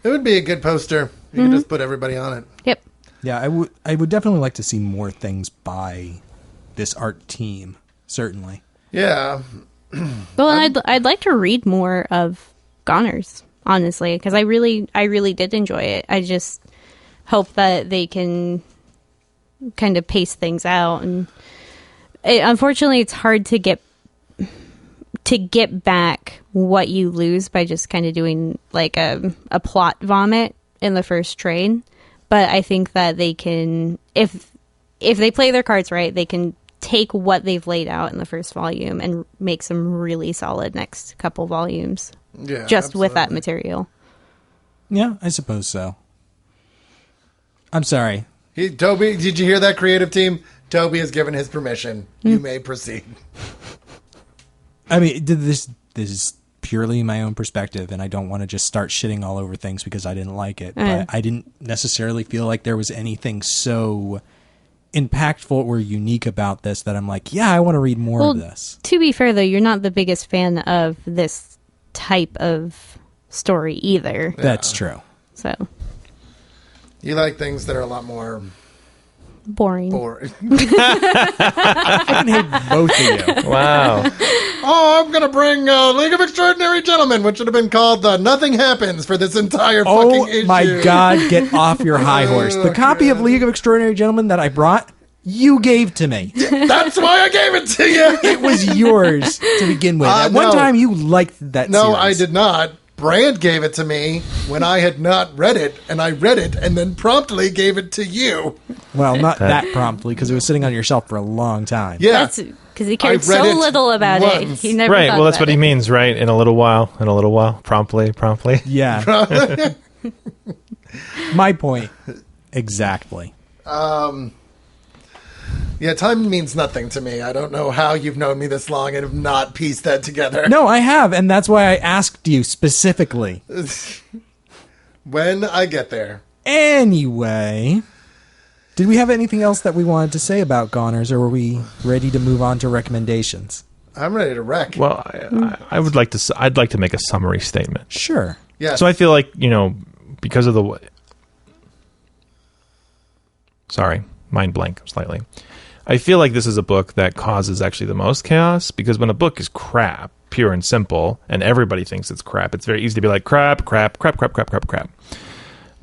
It would be a good poster. You could just put everybody on it. Yep. Yeah, I would definitely like to see more things by this art team, certainly. Yeah. Well, and I'd like to read more of Goners, honestly, because I really did enjoy it. I just hope that they can kind of pace things out, and unfortunately it's hard to get back what you lose by just kind of doing like a plot vomit in the first trade. But I think that they can, if they play their cards right, they can take what they've laid out in the first volume and make some really solid next couple volumes. Yeah. Just absolutely. with that material. Yeah, I suppose so. I'm sorry. Toby, did you hear that, creative team? Toby has given his permission. You may proceed. I mean, this is purely my own perspective, and I don't want to just start shitting all over things because I didn't like it. But I didn't necessarily feel like there was anything so impactful or unique about this that I'm like, yeah, I want to read more of this. To be fair, though, you're not the biggest fan of this type of story either. Yeah. That's true. So you like things that are a lot more boring. I can hate both of you. Wow. Oh, I'm going to bring League of Extraordinary Gentlemen, which should have been called Nothing Happens for this entire fucking issue. Oh my God, get off your high horse. The copy of League of Extraordinary Gentlemen that I brought, you gave to me. That's why I gave it to you. It was yours to begin with. At one time, you liked that No, series. I did not. Brant gave it to me when I had not read it, and I read it and then promptly gave it to you. Well, not that promptly, because it was sitting on your shelf for a long time. Yeah. That's because he cared I read so it little about it. once. He never Right. thought Well, that's about what he it. means, right? In a little while. Promptly. Yeah. My point. Exactly. Yeah, time means nothing to me. I don't know how you've known me this long and have not pieced that together. No, I have, and that's why I asked you specifically. When I get there. Anyway, did we have anything else that we wanted to say about Goners, or were we ready to move on to recommendations? I'm ready to wreck. Well, I'd like to make a summary statement. Sure. Yeah. So I feel like, because of the... Sorry, mind blank slightly. I feel like this is a book that causes actually the most chaos, because when a book is crap, pure and simple, and everybody thinks it's crap, it's very easy to be like, crap.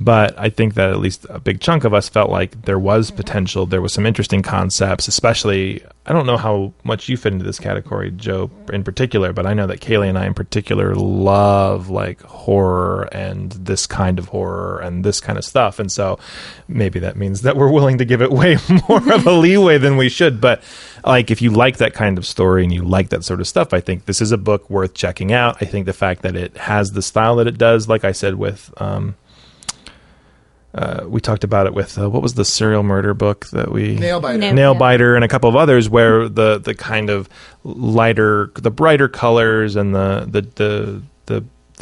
But I think that at least a big chunk of us felt like there was potential, there was some interesting concepts, especially, I don't know how much you fit into this category, Joe, in particular, but I know that Kayleigh and I in particular love like horror and this kind of horror and this kind of stuff. And so maybe that means that we're willing to give it way more of a leeway than we should. But like, if you like that kind of story and you like that sort of stuff, I think this is a book worth checking out. I think the fact that it has the style that it does, like I said, with, we talked about it with what was the serial murder book that we Nailbiter and a couple of others, where the kind of the brighter colors and the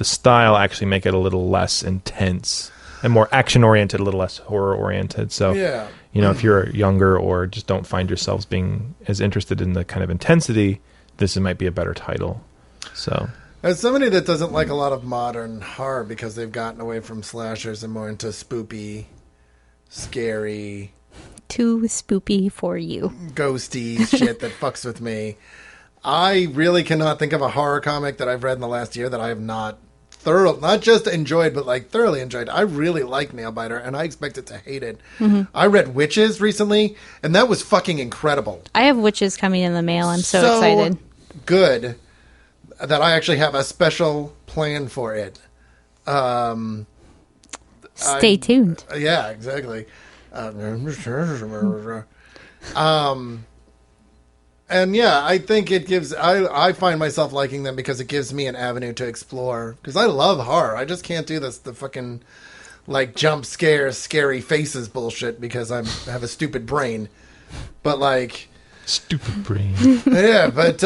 style actually make it a little less intense and more action oriented, a little less horror oriented. So yeah. If you're younger or just don't find yourselves being as interested in the kind of intensity, this might be a better title. So. As somebody that doesn't like a lot of modern horror because they've gotten away from slashers and more into spoopy, scary... Too spoopy for you. Ghosty shit that fucks with me. I really cannot think of a horror comic that I've read in the last year that I have not not just enjoyed, but like thoroughly enjoyed. I really like Nailbiter, and I expected to hate it. I read Witches recently, and that was fucking incredible. I have Witches coming in the mail. I'm so excited. Good that I actually have a special plan for it. Stay tuned. Yeah, exactly. And yeah, I think it gives. I find myself liking them because it gives me an avenue to explore. Because I love horror. I just can't do the fucking like jump scare, scary faces bullshit because I have a stupid brain. But like Stupid brain. yeah, but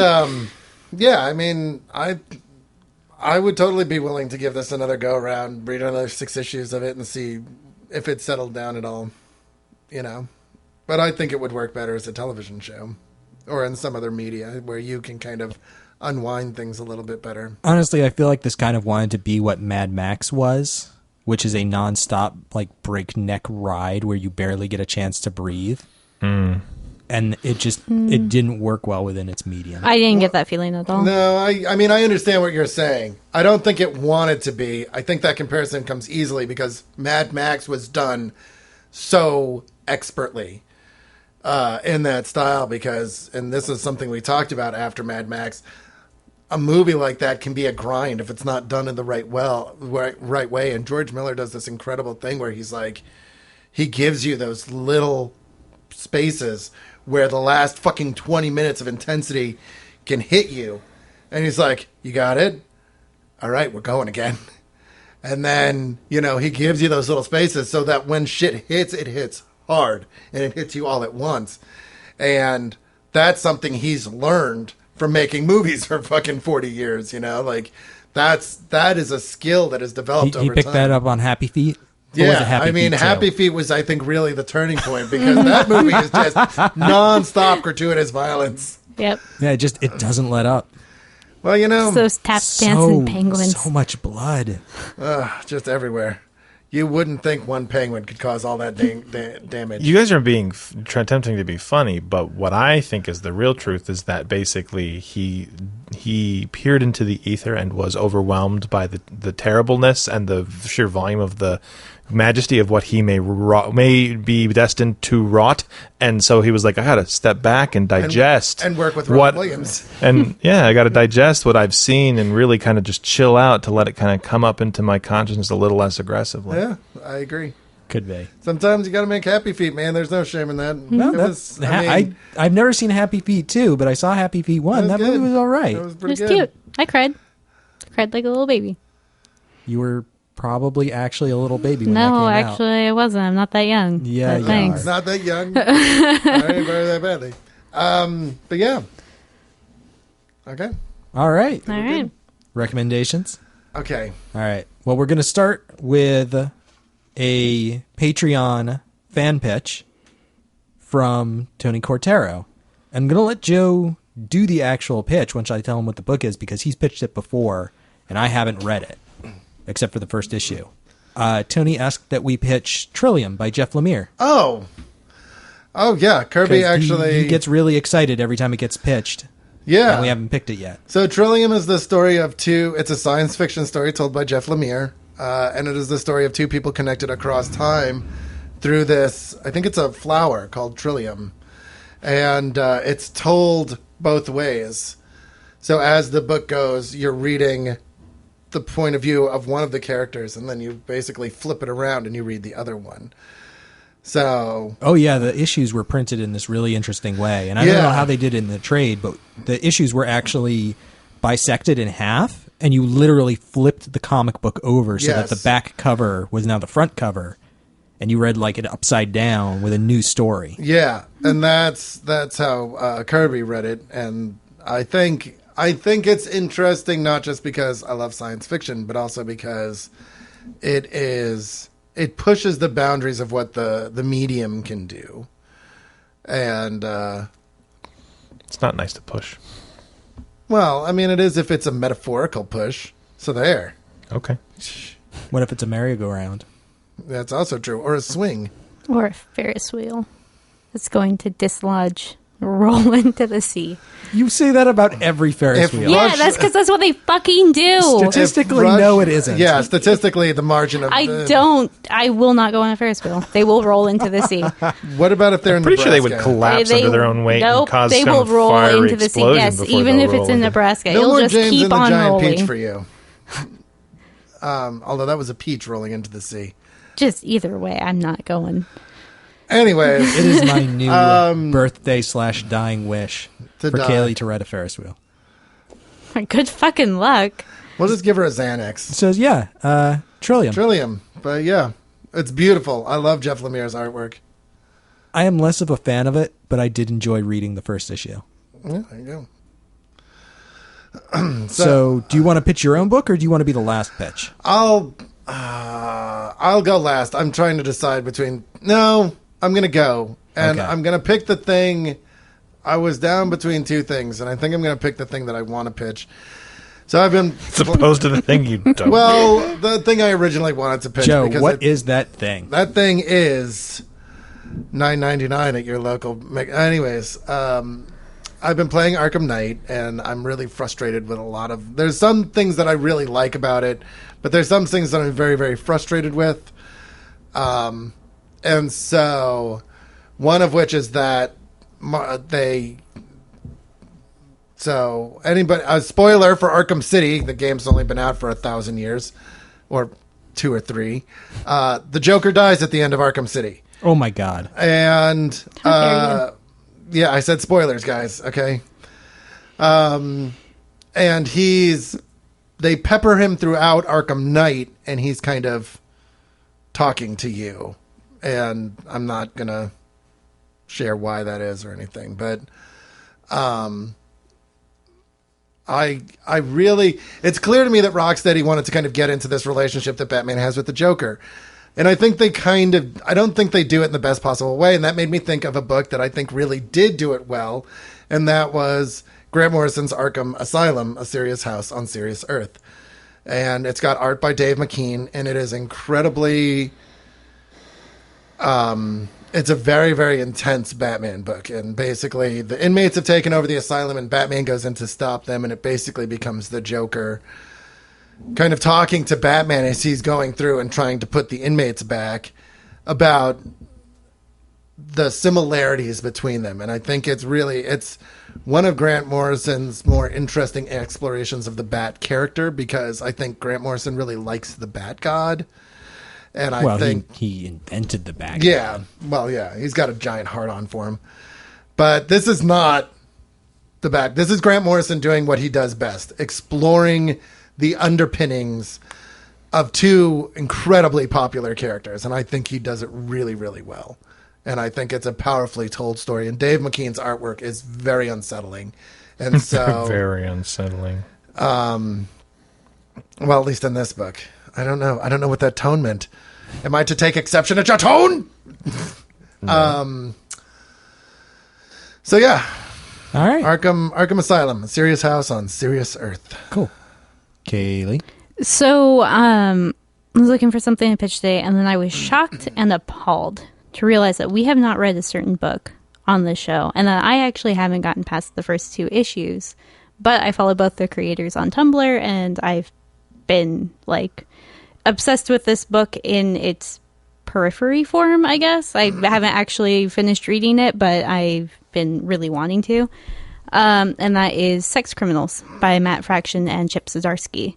yeah, I mean, I would totally be willing to give this another go around, read another 6 issues of it, and see if it settled down at all. You know, but I think it would work better as a television show. Or in some other media where you can kind of unwind things a little bit better. Honestly, I feel like this kind of wanted to be what Mad Max was, which is a nonstop, like, breakneck ride where you barely get a chance to breathe. And it just it didn't work well within its medium. I didn't get that feeling at all. No, I mean, I understand what you're saying. I don't think it wanted to be. I think that comparison comes easily because Mad Max was done so expertly. In that style, because, and this is something we talked about after Mad Max, a movie like that can be a grind if it's not done in the right way. And George Miller does this incredible thing where he's like, he gives you those little spaces where the last fucking 20 minutes of intensity can hit you. And he's like, you got it? All right, we're going again. And then, you know, he gives you those little spaces so that when shit hits, it hits hard and it hits you all at once. And that's something he's learned from making movies for fucking 40 years, you know? Like that is a skill that has developed over time. He picked that up on Happy Feet? Yeah, Happy Feet was, I think, really the turning point because that movie is just non-stop gratuitous violence. Yep. Yeah, it doesn't let up. Well, you know, those tap dancing penguins. So much blood. Just everywhere. You wouldn't think one penguin could cause all that damage. You guys are attempting to be funny, but what I think is the real truth is that basically he peered into the ether and was overwhelmed by the terribleness and the sheer volume of the majesty of what he may be destined to rot, and so he was like, I gotta step back and digest and work with Rob Williams. And yeah, I gotta digest what I've seen and really kind of just chill out to let it kind of come up into my consciousness a little less aggressively. Yeah, I agree. Could be. Sometimes you gotta make Happy Feet, man. There's no shame in that. No, I've never seen Happy Feet 2, but I saw Happy Feet 1. That movie was all right. It was It pretty was good. cute. I cried. Cried like a little baby. You were probably actually a little baby when that came No, out. actually, I wasn't. I'm not that young. Yeah, But you thanks. are. Not that young. I ain't very that badly. But yeah. Okay. All right. All right. Recommendations? Okay. All right. Well, we're going to start with a Patreon fan pitch from Tony Cortero. I'm going to let Joe do the actual pitch once I tell him what the book is because he's pitched it before and I haven't read it except for the first issue. Tony asked that we pitch Trillium by Jeff Lemire. Oh yeah. Kirby actually he gets really excited every time it gets pitched. Yeah. And we haven't picked it yet. So Trillium is the story of it's a science fiction story told by Jeff Lemire. And it is the story of two people connected across time through this, I think it's a flower called Trillium. And it's told both ways. So as the book goes, you're reading the point of view of one of the characters, and then you basically flip it around and you read the other one. So... Oh, yeah, the issues were printed in this really interesting way. And I don't know how they did it in the trade, but the issues were actually bisected in half, and you literally flipped the comic book over so that the back cover was now the front cover, and you read like it upside down with a new story. Yeah, and that's how Kirby read it, and I think it's interesting not just because I love science fiction, but also because it pushes the boundaries of what the medium can do. And It's not nice to push. Well, I mean, it is if it's a metaphorical push. So there. Okay. What if it's a merry-go-round? That's also true. Or a swing. Or a Ferris wheel. It's going to dislodge roll into the sea. You say that about every Ferris wheel. Yeah, that's because that's what they fucking do. Statistically, no, it isn't. Yeah, statistically, the margin of... I will not go on a Ferris wheel. They will roll into the sea. What about if they're in Pretty Nebraska? sure they would collapse under their own weight and cause they some will roll fiery into the sea. explosion Yes, before even they'll if it's roll in into- Nebraska, No it'll more just James keep and the on Giant rolling. Peach for you. Although that was a peach rolling into the sea. Just either way, I'm not going. Anyways, It is my new birthday/dying wish To for die. Kayleigh to read a Ferris wheel. Good fucking luck. we'll just give her a Xanax. So yeah, Trillium. Trillium. But yeah, it's beautiful. I love Jeff Lemire's artwork. I am less of a fan of it, but I did enjoy reading the first issue. Yeah, there you go. So, do you want to pitch your own book, or do you want to be the last pitch? I'll go last. I'm trying to decide between... No, I'm going to go. And Okay. I'm going to pick the thing... I was down between two things, and I think I'm going to pick the thing that I want to pitch. So I've been... As opposed to the thing you don't. Well, the thing I originally wanted to pitch... Joe, because what is that thing? That thing is $9.99 at your local... Anyways, I've been playing Arkham Knight, and I'm really frustrated with a lot of... There's some things that I really like about it, but there's some things that I'm very, very frustrated with. And so, one of which is that So, anybody... A spoiler for Arkham City, the game's only been out for 1,000 years, or 2 or 3. The Joker dies at the end of Arkham City. Oh my God! And How dare yeah, I said spoilers, guys. Okay. And they pepper him throughout Arkham Knight, and he's kind of talking to you. And I'm not gonna share why that is or anything, but I really, it's clear to me that Rocksteady wanted to kind of get into this relationship that Batman has with the Joker. And I think I don't think they do it in the best possible way. And that made me think of a book that I think really did do it well. And that was Grant Morrison's Arkham Asylum, A Serious House on Serious Earth. And it's got art by Dave McKean, and it is incredibly, it's a very, very intense Batman book. And basically the inmates have taken over the asylum, and Batman goes in to stop them. And it basically becomes the Joker kind of talking to Batman as he's going through and trying to put the inmates back about the similarities between them. And I think it's one of Grant Morrison's more interesting explorations of the Bat character, because I think Grant Morrison really likes the Bat God. And I think he invented the Bat. Yeah. Well, yeah, he's got a giant heart on for him. But this is not the Bat. This is Grant Morrison doing what he does best, exploring the underpinnings of two incredibly popular characters. And I think he does it really, really well. And I think it's a powerfully told story. And Dave McKean's artwork is very unsettling. And so... Very unsettling. Well, at least in this book. I don't know. I don't know what that tone meant. Am I to take exception at your tone? No. So yeah. All right. Arkham Asylum, a serious house on serious earth. Cool. Kayleigh. So, I was looking for something to pitch today, and then I was shocked and appalled to realize that we have not read a certain book on this show, and that I actually haven't gotten past the first 2 issues. But I follow both the creators on Tumblr, and I've been, obsessed with this book in its periphery form, I guess. I haven't actually finished reading it, but I've been really wanting to. And that is Sex Criminals by Matt Fraction and Chip Zdarsky.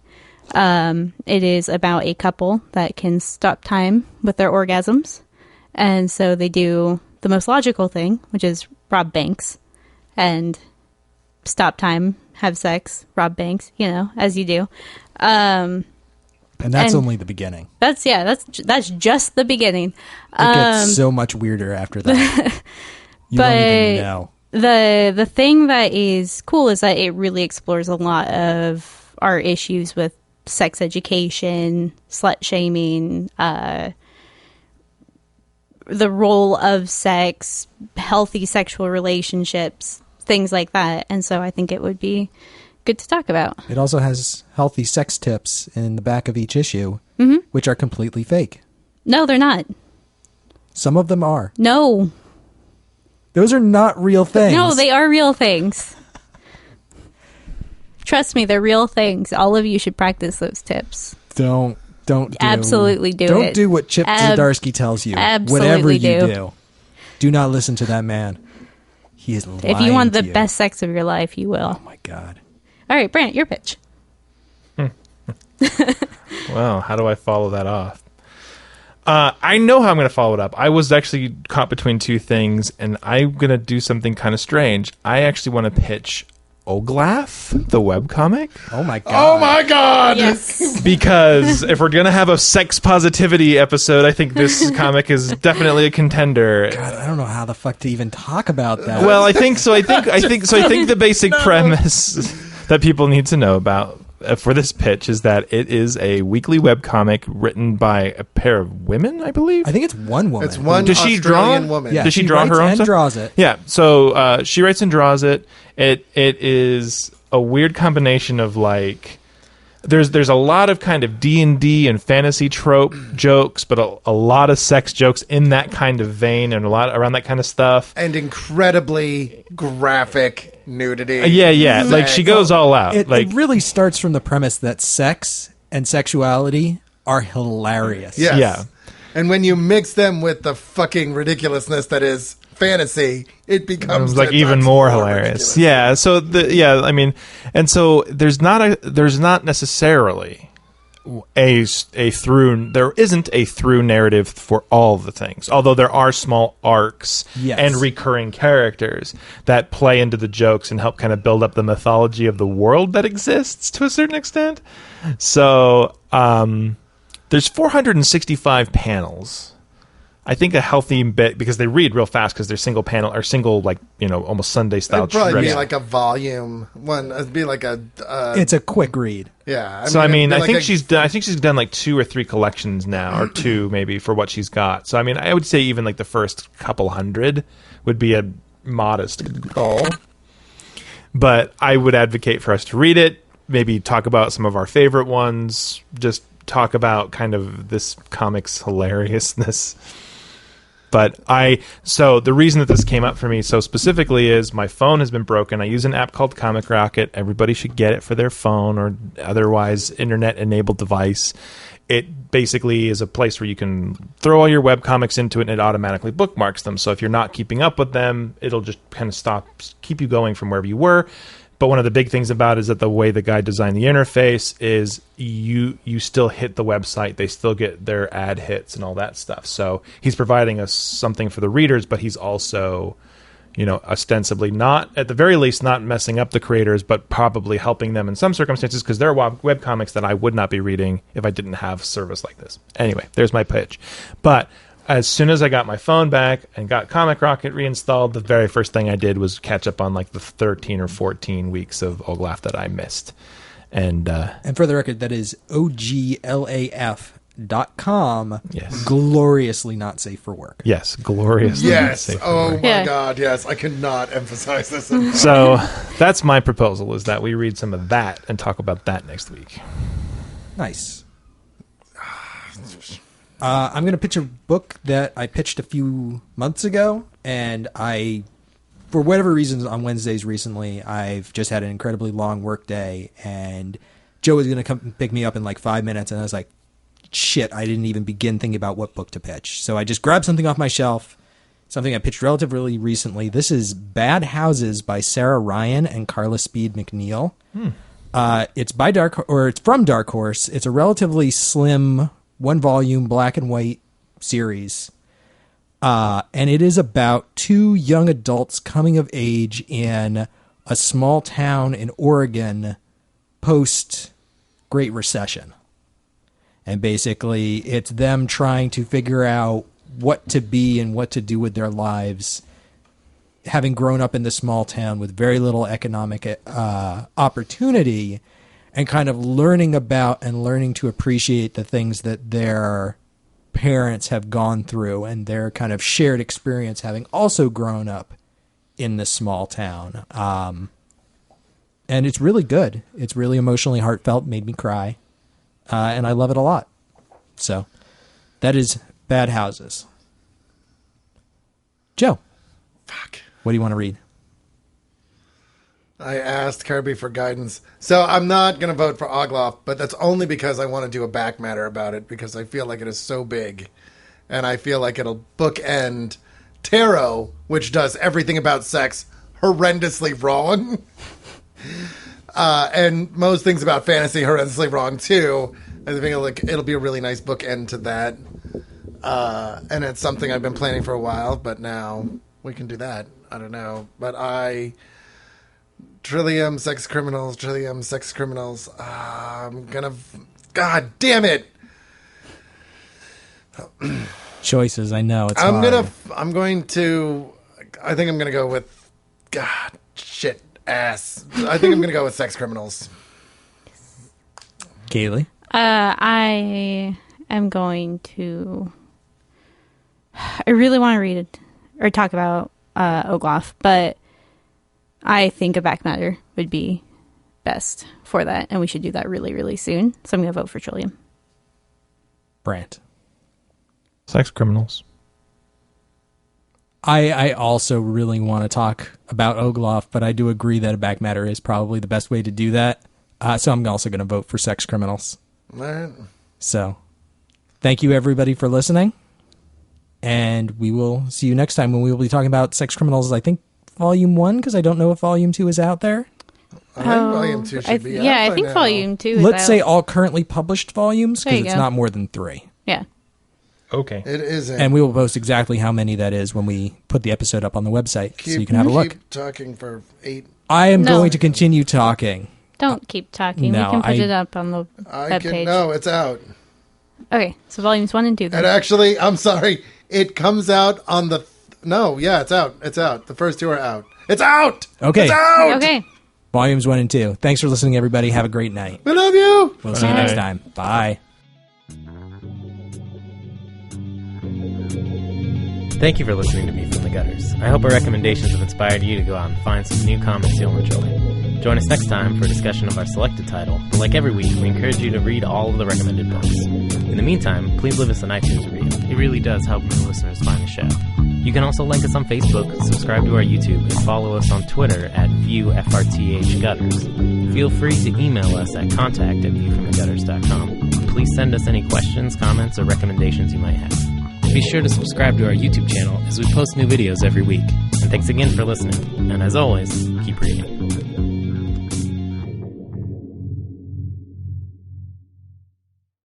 It is about a couple that can stop time with their orgasms. And so they do the most logical thing, which is rob banks and stop time, have sex, rob banks, as you do. And that's only the beginning. That's just the beginning. It gets so much weirder after that. You don't even know. The thing that is cool is that it really explores a lot of our issues with sex education, slut shaming, the role of sex, healthy sexual relationships, things like that. And so I think it would be good to talk about. It also has healthy sex tips in the back of each issue, which are completely fake. No, they're not. Some of them are. No. Those are not real things. No, they are real things. Trust me, they're real things. All of you should practice those tips. Don't absolutely do Don't it. do what Chip Zdarsky tells you. Absolutely Whatever you do. Do not listen to that man. He is lying If you want the to you. best sex of your life, you will. Oh my God. All right, Brant, your pitch. Well, how do I follow that off? I know how I'm going to follow it up. I was actually caught between two things, and I'm going to do something kind of strange. I actually want to pitch Oglaf, the webcomic. Oh my God. Oh my God! Yes. Because if we're going to have a sex positivity episode, I think this comic is definitely a contender. God, I don't know how the fuck to even talk about that. Well, I think the basic premise that people need to know about for this pitch is that it is a weekly webcomic written by a pair of women, I believe. I think it's one woman. It's one Does she Australian draw? woman. Yeah, Does she draw writes her own and stuff? draws it. Yeah, so she writes and draws it. It is a weird combination of like there's a lot of kind of D&D and fantasy trope jokes, but a lot of sex jokes in that kind of vein and a lot around that kind of stuff. And incredibly graphic nudity. Yeah, like she goes all out. It Like really starts from the premise that sex and sexuality are hilarious. Yes. Yeah. And when you mix them with the fucking ridiculously that is fantasy, it becomes like 10 even times more hilarious. ridiculous. Yeah. So and so there's not necessarily there isn't a through narrative for all the things, although there are small arcs Yes. and recurring characters that play into the jokes and help kind of build up the mythology of the world that exists to a certain extent. So there's 465 panels. I think a healthy bit, because they read real fast because they're single panel or single, like, almost Sunday style. It'd probably be strips. like a volume one. It'd be like a It's a quick read. yeah. So I mean, it'd I be think like she's done like 2 or 3 collections now, or 2 maybe for what she's got. So I mean, I would say even like the first couple hundred would be a modest goal. But I would advocate for us to read it, maybe talk about some of our favorite ones, just talk about kind of this comic's hilariousness. But so the reason that this came up for me so specifically is my phone has been broken. I use an app called Comic Rocket. Everybody should get it for their phone or otherwise internet-enabled device. It basically is a place where you can throw all your webcomics into it and it automatically bookmarks them. So if you're not keeping up with them, it'll just kind of keep you going from wherever you were. But one of the big things about it is that the way the guy designed the interface is you still hit the website. They still get their ad hits and all that stuff. So he's providing us something for the readers, but he's also, ostensibly not, at the very least, not messing up the creators, but probably helping them in some circumstances because there are webcomics that I would not be reading if I didn't have service like this. Anyway, there's my pitch. But as soon as I got my phone back and got Comic Rocket reinstalled, the very first thing I did was catch up on like the 13 or 14 weeks of Oglaf that I missed. And for the record, that is oglaf.com. Yes. Gloriously not safe for work. yes, glorious. yes. Oh my Yeah. God. Yes. I could not emphasize this enough. So that's my proposal, is that we read some of that and talk about that next week. Nice. I'm going to pitch a book that I pitched a few months ago, and for whatever reasons, on Wednesdays recently, I've just had an incredibly long work day, and Joe was going to come pick me up in like 5 minutes, and I was like, shit, I didn't even begin thinking about what book to pitch. So I just grabbed something off my shelf, something I pitched relatively recently. This is Bad Houses by Sarah Ryan and Carla Speed McNeil. It's it's from Dark Horse. It's a relatively slim 1-volume black and white series. And it is about 2 young adults coming of age in a small town in Oregon post Great Recession. And basically it's them trying to figure out what to be and what to do with their lives, having grown up in this small town with very little economic opportunity, and kind of learning about and learning to appreciate the things that their parents have gone through and their kind of shared experience having also grown up in this small town. And it's really good. It's really emotionally heartfelt, made me cry. And I love it a lot. So that is Bad Houses. Joe. Fuck. What do you want to read? I asked Kirby for guidance. So I'm not going to vote for Oglaf, but that's only because I want to do a back matter about it, because I feel like it is so big. And I feel like it'll bookend Tarot, which does everything about sex horrendously wrong. And most things about fantasy horrendously wrong, too. I think it'll be a really nice bookend to that. And it's something I've been planning for a while, but now we can do that. I don't know. But Trillium, sex criminals. I'm gonna... God damn it! Choices, I know. It's hard. I think I'm gonna go with... God, shit, ass. I think I'm gonna go with sex criminals. Kayleigh? I am going to... I really want to read it or talk about Oglaf, but I think a back matter would be best for that, and we should do that really, really soon. So I'm going to vote for Trillium. Brant? Sex criminals. I also really want to talk about Oglaf, but I do agree that a back matter is probably the best way to do that. So I'm also going to vote for sex criminals. All right. So thank you, everybody, for listening. And we will see you next time when we will be talking about sex criminals, I think, Volume 1, because I don't know if Volume 2 is out there. I think Volume 2 should be out. Yeah, I think now. Volume 2 is Let's out. say all currently published volumes, There you because it's go. not more than 3. Yeah. Okay. It isn't. And we will post exactly how many that is when we put the episode up on the website, so you can have a look. Keep talking for 8. I am No. going to continue talking. Don't keep talking. no, we can put I- it up on the webpage. No, it's out. Okay, so Volumes 1 and 2 then. And actually, I'm sorry, it comes out on the... it's out. It's out. The first 2 are out. It's out! Okay. It's out! Okay. Volumes 1 and 2. Thanks for listening, everybody. Have a great night. I love you! We'll see you Bye. next time. Bye. Thank you for listening to Me From the Gutters. I hope our recommendations have inspired you to go out and find some new comics you'll enjoy. Join us next time for a discussion of our selected title, but like every week, we encourage you to read all of the recommended books. In the meantime, please leave us an iTunes review. It really does help new listeners find the show. You can also like us on Facebook, subscribe to our YouTube, and follow us on Twitter at ViewFRTHGutters. Feel free to email us at contact@viewfromthegutters.com. Please send us any questions, comments, or recommendations you might have. Be sure to subscribe to our YouTube channel as we post new videos every week. And thanks again for listening. And as always, keep reading.